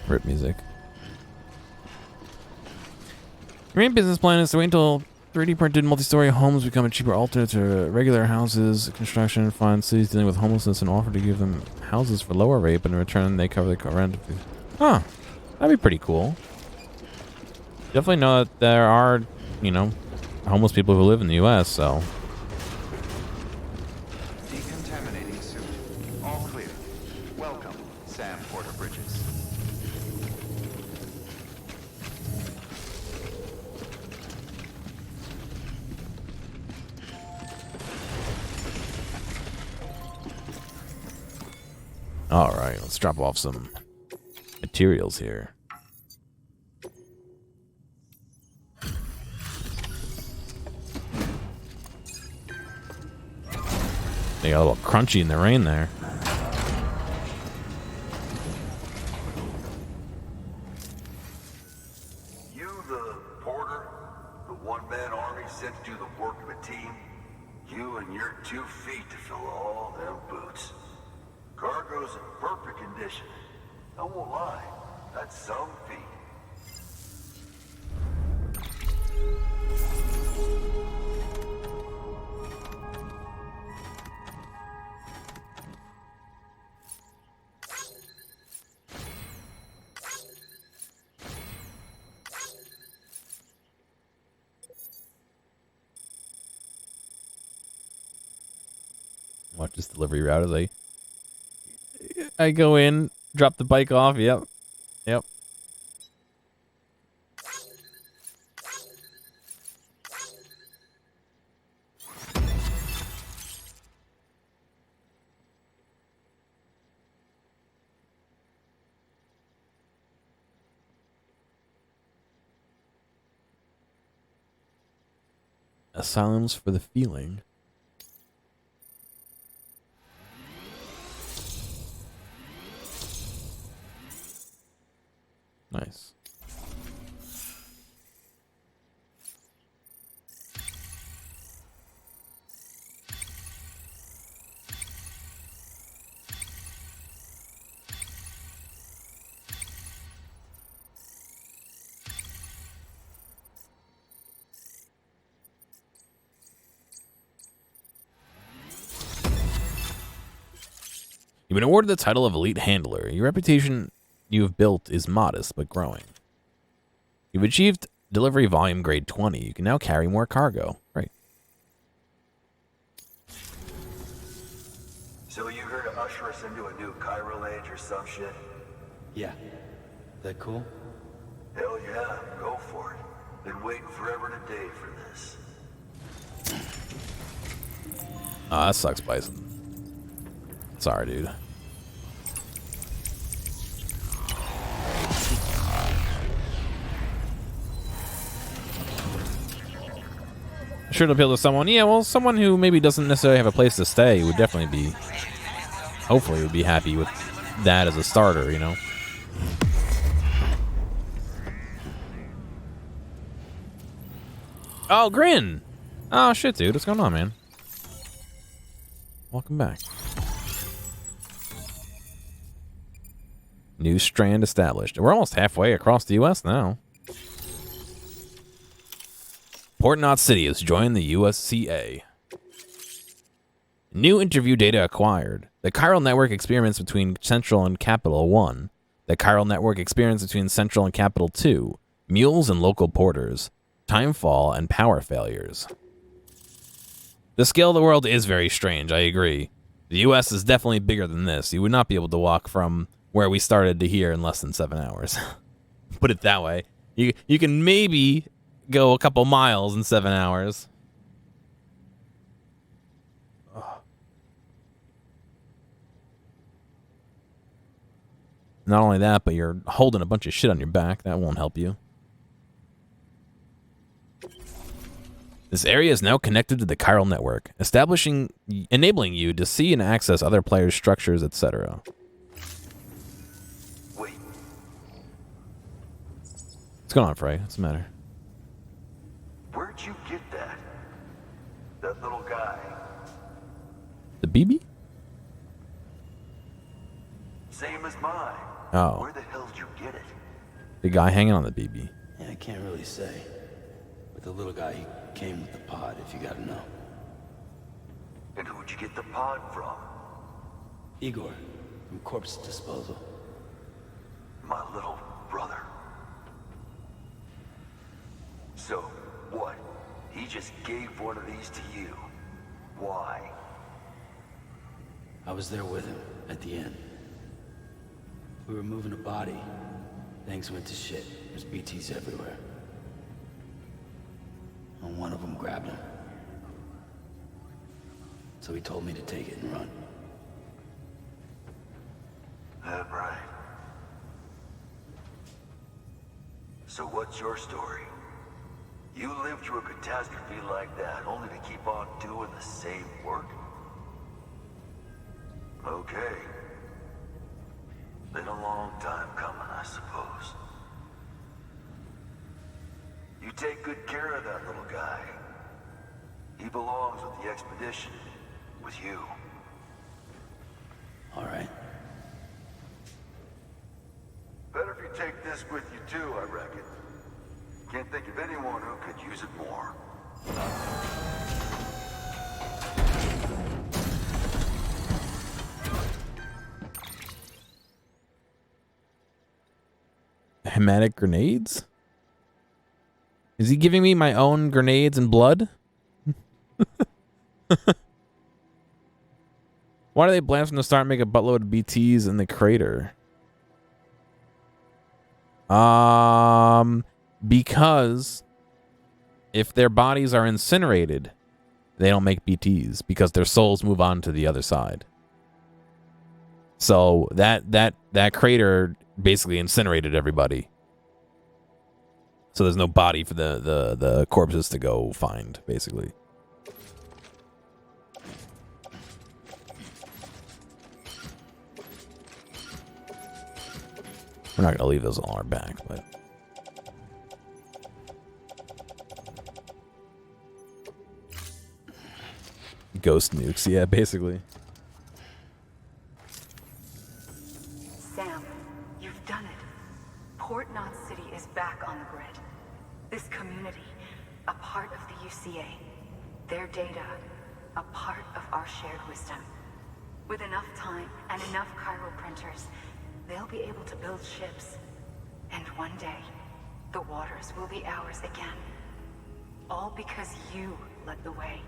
A: Rip music. Your main business plan is to wait until 3D printed multi-story homes become a cheaper alternate to regular houses. Construction find cities dealing with homelessness and offer to give them houses for lower rate, but in return they cover the rent. Huh. That'd be pretty cool. Definitely know that there are, you know, homeless people who live in the U.S., so...
C: Decontaminating suit. All clear. Welcome, Sam Porter Bridges.
A: Alright, let's drop off some materials here. They got a little crunchy in the rain there.
B: You the porter? The one-man army sent to do the work of a team? You and your 2 feet to fill all them boots. Cargo's in perfect condition. I won't lie, that's some feat.
A: Watch this delivery route as I go in, drop the bike off. Yep. Yep. Asylums for the feeling. Nice. You've been awarded the title of Elite Handler. Your reputation you have built is modest, but growing. You've achieved delivery volume grade 20. You can now carry more cargo. Right.
B: So you here to usher us into a new chiral age or some shit?
H: Yeah. That cool?
B: Hell yeah, go for it. Been waiting forever and a day for this.
A: Ah, that sucks, Bison. Sorry, dude. Sure to appeal to someone. Yeah, well, someone who maybe doesn't necessarily have a place to stay would definitely be, hopefully, would be happy with that as a starter, you know? Oh, Grin! Oh, shit, dude. What's going on, man? Welcome back. New strand established. We're almost halfway across the U.S. now. Port Knot City has joined the USCA. New interview data acquired. The chiral network experiments between Central and Capital 1. The chiral network experience between Central and Capital 2. Mules and local porters. Timefall and power failures. The scale of the world is very strange, I agree. The U.S. is definitely bigger than this. You would not be able to walk from where we started to here in less than 7 hours. Put it that way. You can maybe go a couple miles in 7 hours. Ugh. Not only that, but you're holding a bunch of shit on your back. That won't help you. This area is now connected to the chiral network, enabling you to see and access other players' structures, etc.
B: Wait,
A: What's going on, Frey? What's the matter?
B: where'd you get that? That little guy.
A: The BB?
B: Same as mine.
A: Oh.
B: Where the hell did you get it?
A: The guy hanging on the BB.
H: Yeah, I can't really say. But the little guy, he came with the pod, if you gotta know.
B: And who'd you get the pod from?
H: Igor, from Corpse Disposal.
B: My little brother. So, what? He just gave one of these to you. Why?
H: I was there with him, at the end. We were moving a body. Things went to shit. There's BTs everywhere. And one of them grabbed him. So he told me to take it and run.
B: That right. So what's your story? You lived through a catastrophe like that, only to keep on doing the same work? Okay. Been a long time coming, I suppose. You take good care of that little guy. He belongs with the expedition, with you.
H: All right.
B: Better if you take this with you too, I reckon. Can't think of anyone who could use it more.
A: Gearomatic grenades? Is he giving me my own grenades and blood? Why do they blast from the start and make a buttload of BTs in the crater? Because if their bodies are incinerated, they don't make BTs because their souls move on to the other side. So that crater basically incinerated everybody. So there's no body for the corpses to go find, basically. We're not gonna leave those on our back, but ghost nukes, yeah, basically.
I: Sam, you've done it. Port Knot City is back on the grid. This community, a part of the UCA. Their data, a part of our shared wisdom. With enough time and enough chiral printers, they'll be able to build ships. And one day, the waters will be ours again. All because you led the way.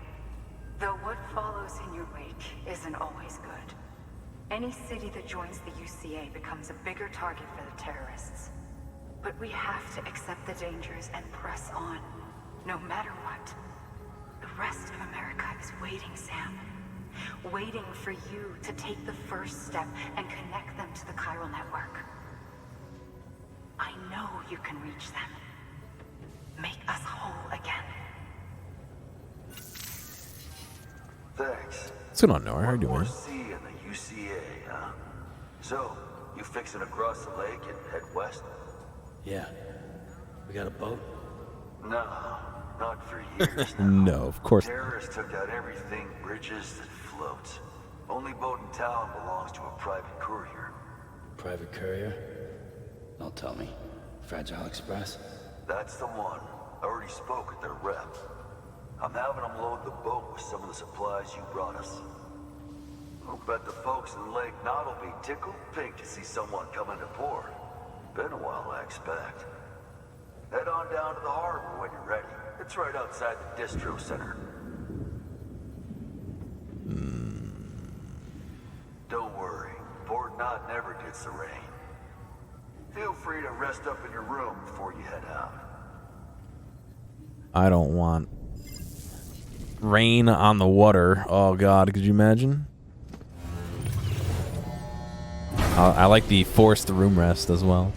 I: Though what follows in your wake isn't always good. Any city that joins the UCA becomes a bigger target for the terrorists. But we have to accept the dangers and press on, no matter what. The rest of America is waiting, Sam. Waiting for you to take the first step and connect them to the chiral network. I know you can reach them. Make us whole again.
B: Thanks.
A: What's going on, Noah? How are you doing,
B: More
A: man?
B: sea in the UCA, huh? So, you fixing to cross the lake and head west?
H: Yeah. We got a boat?
B: No, not for years now.
A: No, of course not.
B: Terrorists took out everything bridges that floats. Only boat in town belongs to a private courier.
H: Private courier? Don't tell me. Fragile Express?
B: That's the one. I already spoke with their rep. I'm having them load the boat with some of the supplies you brought us. I'll bet the folks in Lake Knot will be tickled pink to see someone come into port. Been a while, I expect. Head on down to the harbor when you're ready. It's right outside the distro center. Don't worry, Port Knot never gets the rain. Feel free to rest up in your room before you head out.
A: I don't want rain on the water. Oh God, could you imagine? I like the forced room rest as well.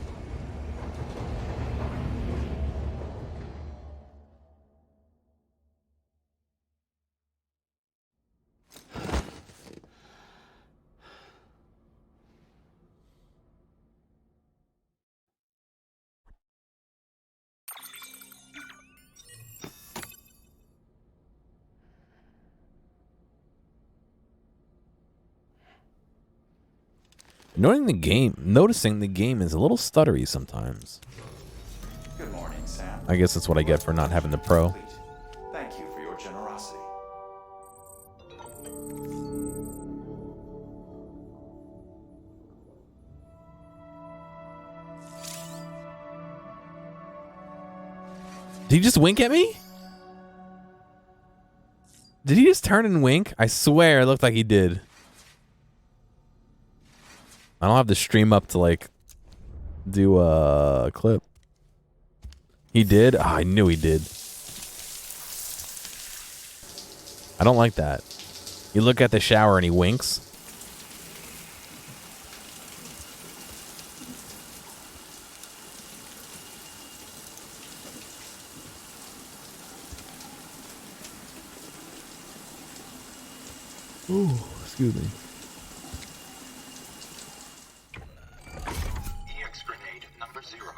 A: Noticing the game is a little stuttery sometimes.
C: Good morning, Sam.
A: I guess that's what I get for not having the Pro.
C: Thank you for your generosity.
A: Did he just wink at me? Did he just turn and wink? I swear it looked like he did. I don't have the stream up to like do a clip. He did? Oh, I knew he did. I don't like that. You look at the shower and he winks. Ooh, excuse me.
J: EX grenade number 0.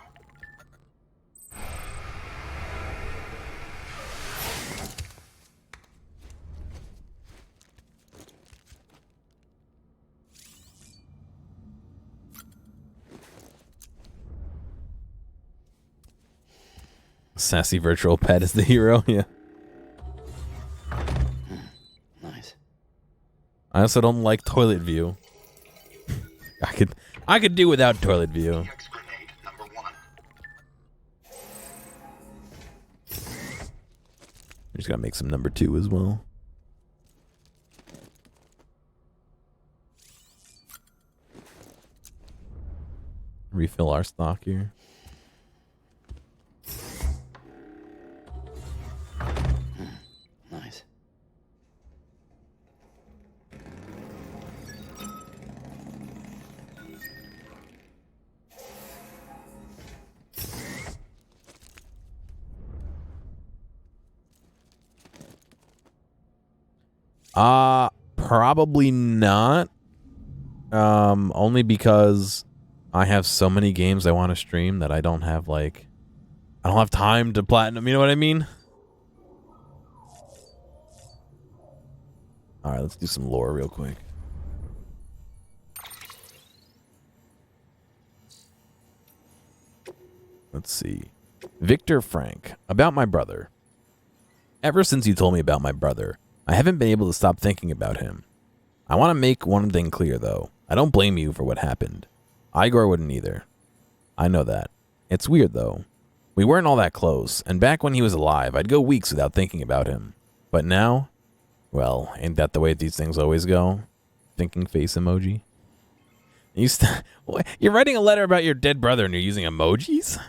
A: Sassy virtual pet is the hero, yeah.
H: Nice.
A: I also don't like toilet view. I could do without toilet view.
J: EX grenade number 1.
A: We just gotta make some number 2 as well. refill our stock here.
H: Nice.
A: Probably not. Only because I have so many games I want to stream that I don't have time to platinum, you know what I mean? Alright, let's do some lore real quick. Let's see. Victor Frank, about my brother. Ever since you told me about my brother, I haven't been able to stop thinking about him. I want to make one thing clear, though. I don't blame you for what happened. Igor wouldn't either. I know that. It's weird, though. We weren't all that close, and back when he was alive, I'd go weeks without thinking about him. But now, well, ain't that the way these things always go? Thinking face emoji. You're writing a letter about your dead brother and you're using emojis?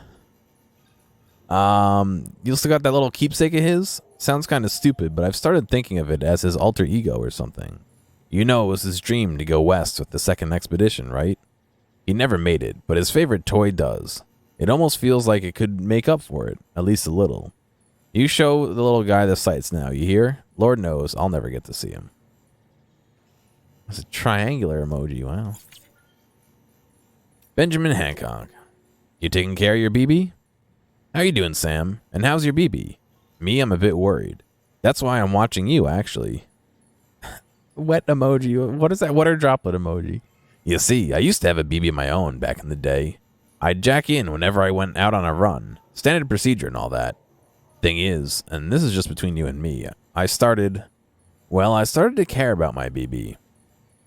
A: You still got that little keepsake of his? Sounds kind of stupid, but I've started thinking of it as his alter ego or something. You know it was his dream to go west with the second expedition, right? He never made it, but his favorite toy does. It almost feels like it could make up for it, at least a little. You show the little guy the sights now, you hear? Lord knows I'll never get to see him. It's a triangular emoji, wow. Benjamin Hancock. You taking care of your BB? How you doing, Sam? And how's your BB? Me, I'm a bit worried. That's why I'm watching you, actually. Wet emoji. What is that? Water droplet emoji. You see, I used to have a BB of my own back in the day. I'd jack in whenever I went out on a run. Standard procedure and all that. Thing is, and this is just between you and me, I started to care about my BB.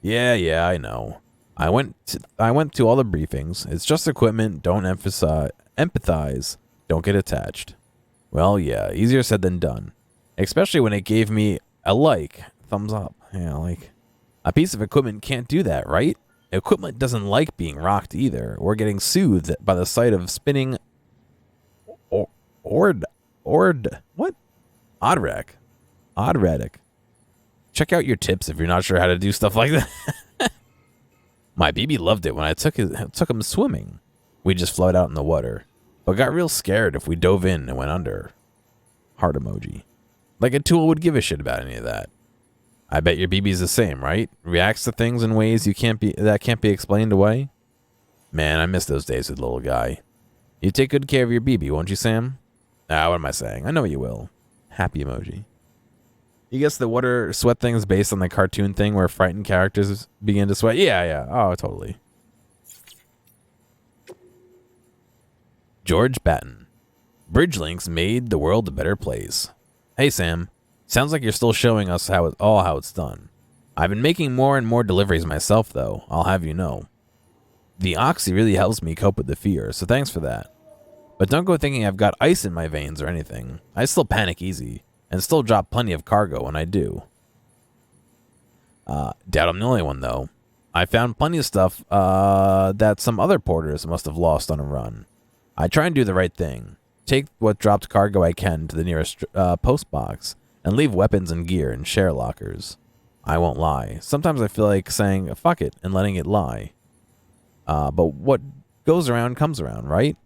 A: Yeah, I know. I went to all the briefings. It's just equipment. Don't empathize. Don't get attached. Well, yeah, easier said than done. Especially when it gave me a thumbs up. Yeah, a piece of equipment can't do that, right? Equipment doesn't like being rocked either, or getting soothed by the sight of spinning what? Odradic. Check out your tips if you're not sure how to do stuff like that. My BB loved it when I took him swimming. We just float out in the water, but got real scared if we dove in and went under. Heart emoji. Like a tool would give a shit about any of that. I bet your BB's the same, right? Reacts to things in ways that can't be explained away. Man, I miss those days with the little guy. You take good care of your BB, won't you, Sam? What am I saying? I know you will. Happy emoji. You guess the water sweat thing is based on the cartoon thing where frightened characters begin to sweat? Yeah. Oh, totally. George Batten. Bridgelinks made the world a better place. Hey, Sam. Sounds like you're still showing us how it's done. I've been making more and more deliveries myself, though, I'll have you know. The Oxy really helps me cope with the fear, so thanks for that. But don't go thinking I've got ice in my veins or anything. I still panic easy, and still drop plenty of cargo when I do. Doubt I'm the only one, though. I found plenty of stuff that some other porters must have lost on a run. I try and do the right thing. Take what dropped cargo I can to the nearest post box, and leave weapons and gear in share lockers. I won't lie. Sometimes I feel like saying, fuck it, and letting it lie. But what goes around comes around, right?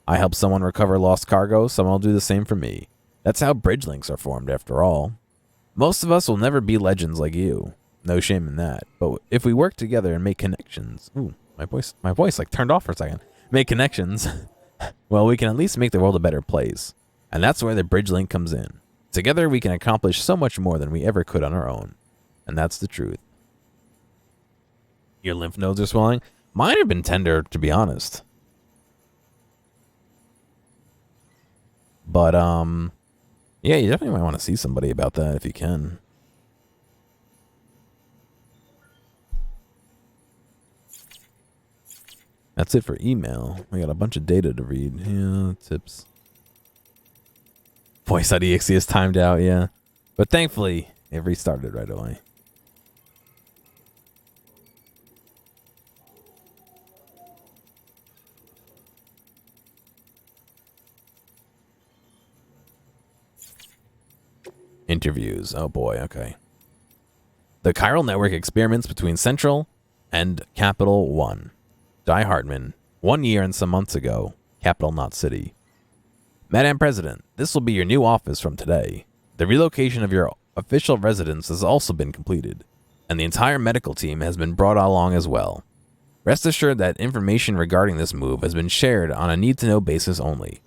A: I help someone recover lost cargo, someone will do the same for me. That's how bridgelinks are formed, after all. Most of us will never be legends like you. No shame in that. But if we work together and make connections... Ooh, my voice turned off for a second. Make connections. Well, we can at least make the world a better place. And that's where the bridgelink comes in. Together we can accomplish so much more than we ever could on our own. And that's the truth. Your lymph nodes are swelling? Mine have been tender, to be honest. But, yeah, you definitely might want to see somebody about that if you can. That's it for email. We got a bunch of data to read. Yeah, tips. Voice.exe is timed out, yeah. But thankfully, it restarted right away. Interviews. Oh boy, okay. The chiral network experiments between Central and Capital 1. Die Hartman, 1 year and some months ago. Capital Knot City. Madam President, this will be your new office from today. The relocation of your official residence has also been completed, and the entire medical team has been brought along as well. Rest assured that information regarding this move has been shared on a need-to-know basis only.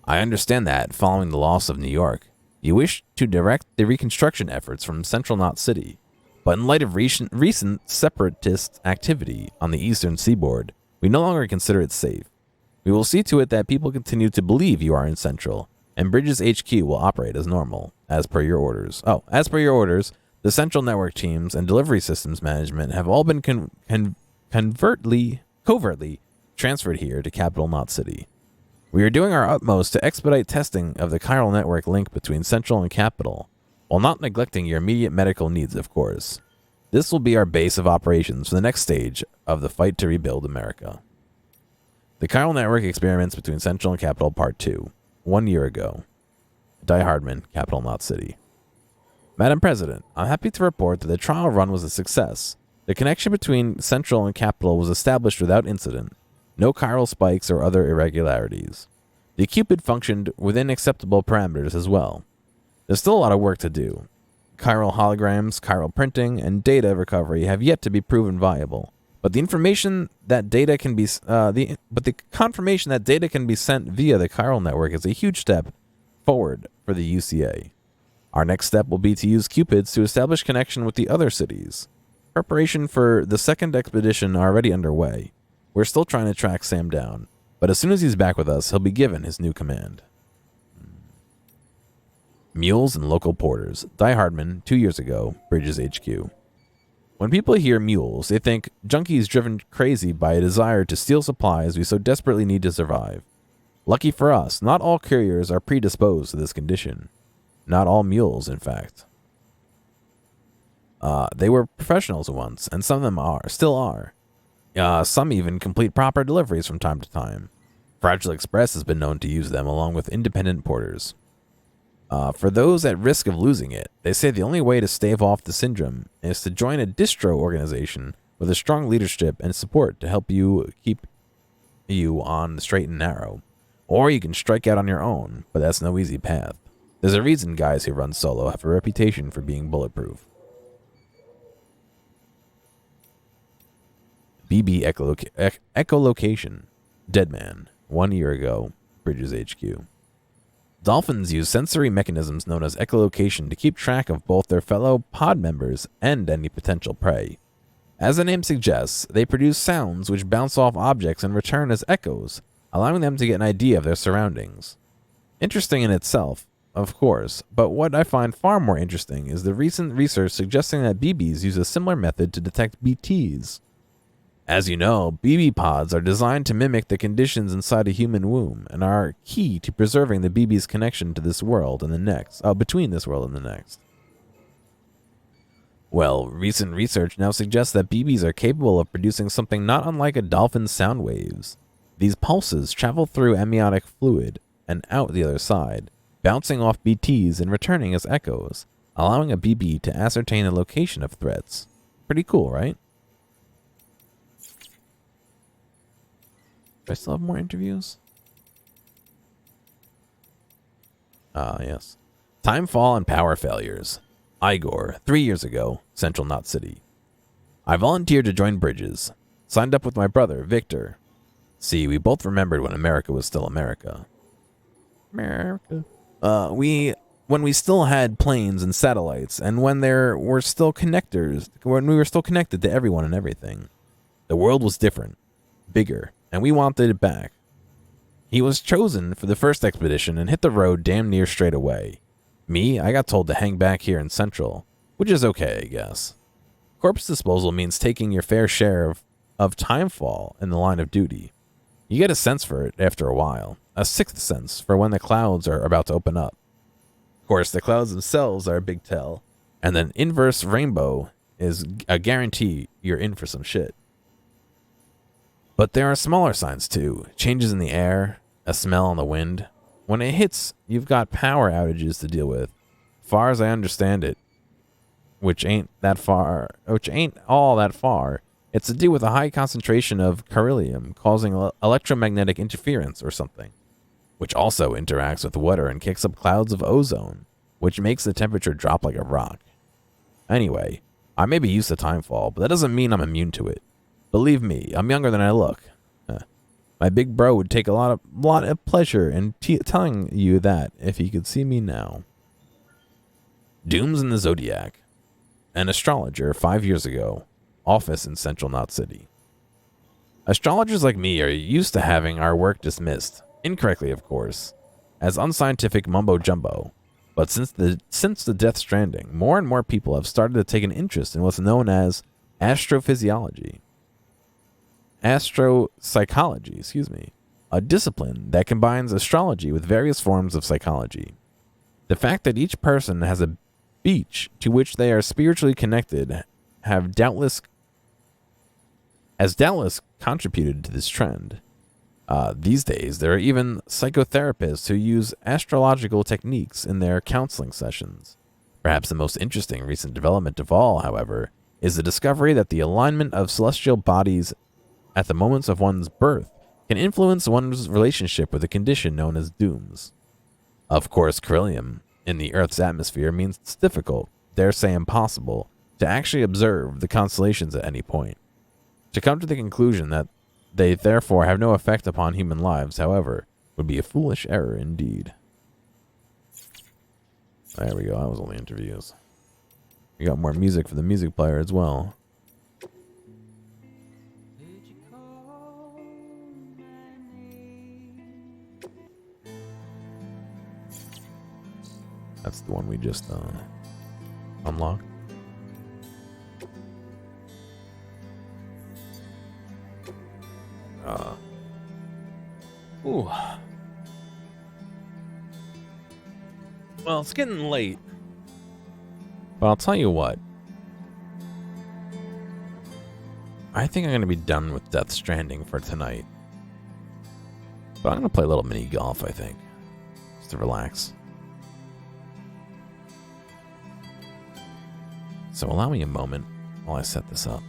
A: I understand that, following the loss of New York, you wish to direct the reconstruction efforts from Central Knot City, but in light of recent separatist activity on the eastern seaboard, we no longer consider it safe. We will see to it that people continue to believe you are in Central, and Bridges HQ will operate as normal, as per your orders. As per your orders, the Central Network teams and delivery systems management have all been covertly transferred here to Capital Knot City. We are doing our utmost to expedite testing of the chiral network link between Central and Capital, while not neglecting your immediate medical needs, of course. This will be our base of operations for the next stage of the fight to rebuild America. The chiral network experiments between Central and Capital Part 2. 1 year ago. Die Hardman, Capital Knot City. Madam President, I'm happy to report that the trial run was a success. The connection between Central and Capital was established without incident. No chiral spikes or other irregularities. The Cupid functioned within acceptable parameters as well. There's still a lot of work to do. Chiral holograms, chiral printing, and data recovery have yet to be proven viable. But the confirmation that data can be sent via the chiral network is a huge step forward for the UCA. Our next step will be to use Cupids to establish connection with the other cities. Preparation for the second expedition are already underway. We're still trying to track Sam down, but as soon as he's back with us, he'll be given his new command. Mules and local porters. Die Hardman, 2 years ago, Bridges HQ. When people hear mules, they think junkies driven crazy by a desire to steal supplies we so desperately need to survive. Lucky for us, not all couriers are predisposed to this condition. Not all mules, in fact. They were professionals once, and some of them still are. Some even complete proper deliveries from time to time. Fragile Express has been known to use them along with independent porters. For those at risk of losing it, they say the only way to stave off the syndrome is to join a distro organization with a strong leadership and support to help you keep you on the straight and narrow. Or you can strike out on your own, but that's no easy path. There's a reason guys who run solo have a reputation for being bulletproof. BB Echolocation. Deadman. 1 year ago. Bridges HQ. Dolphins use sensory mechanisms known as echolocation to keep track of both their fellow pod members and any potential prey. As the name suggests, they produce sounds which bounce off objects and return as echoes, allowing them to get an idea of their surroundings. Interesting in itself, of course, but what I find far more interesting is the recent research suggesting that BBs use a similar method to detect BTs. As you know, BB pods are designed to mimic the conditions inside a human womb and are key to preserving the BB's connection to this world and the next, between this world and the next. Well, recent research now suggests that BBs are capable of producing something not unlike a dolphin's sound waves. These pulses travel through amniotic fluid and out the other side, bouncing off BTs and returning as echoes, allowing a BB to ascertain the location of threats. Pretty cool, right? Do I still have more interviews? Yes. Timefall and power failures. Igor, 3 years ago, Central Knot City. I volunteered to join Bridges. Signed up with my brother, Victor. See, we both remembered when America was still America. America. When we still had planes and satellites, and when there were still connectors, when we were still connected to everyone and everything. The world was different, bigger, and we wanted it back. He was chosen for the first expedition and hit the road damn near straight away. Me, I got told to hang back here in Central, which is okay, I guess. Corpse disposal means taking your fair share of timefall in the line of duty. You get a sense for it after a while, a sixth sense for when the clouds are about to open up. Of course, the clouds themselves are a big tell, and an inverse rainbow is a guarantee you're in for some shit. But there are smaller signs too, changes in the air, a smell on the wind. When it hits, you've got power outages to deal with, far as I understand it, which ain't all that far, it's to do with a high concentration of beryllium causing electromagnetic interference or something, which also interacts with water and kicks up clouds of ozone, which makes the temperature drop like a rock. Anyway, I may be used to timefall, but that doesn't mean I'm immune to it. Believe me, I'm younger than I look. My big bro would take a lot of pleasure in telling you that if he could see me now. Dooms in the Zodiac. An astrologer 5 years ago. Office in Central Knot City. Astrologers like me are used to having our work dismissed, incorrectly of course, as unscientific mumbo-jumbo. But since the Death Stranding, more and more people have started to take an interest in what's known as astrophysiology. Astropsychology, a discipline that combines astrology with various forms of psychology. The fact that each person has a beach to which they are spiritually connected has doubtless contributed to this trend. These days, there are even psychotherapists who use astrological techniques in their counseling sessions. Perhaps the most interesting recent development of all, however, is the discovery that the alignment of celestial bodies at the moments of one's birth can influence one's relationship with a condition known as dooms. Of course, beryllium in the Earth's atmosphere means it's difficult, dare say impossible, to actually observe the constellations at any point. To come to the conclusion that they therefore have no effect upon human lives, however, would be a foolish error indeed. There we go, that was all the interviews. We got more music for the music player as well. That's the one we just unlocked. Ooh. Well, it's getting late. But I'll tell you what. I think I'm going to be done with Death Stranding for tonight. But I'm going to play a little mini golf, I think. Just to relax. So allow me a moment while I set this up.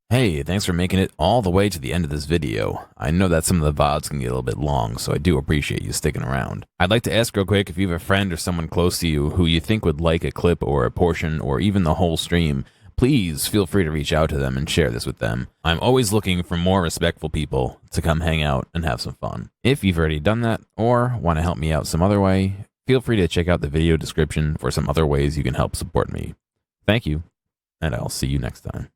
A: Hey, thanks for making it all the way to the end of this video. I know that some of the VODs can get a little bit long, so I do appreciate you sticking around. I'd like to ask real quick if you have a friend or someone close to you who you think would like a clip or a portion or even the whole stream, please feel free to reach out to them and share this with them. I'm always looking for more respectful people to come hang out and have some fun. If you've already done that or want to help me out some other way, feel free to check out the video description for some other ways you can help support me. Thank you, and I'll see you next time.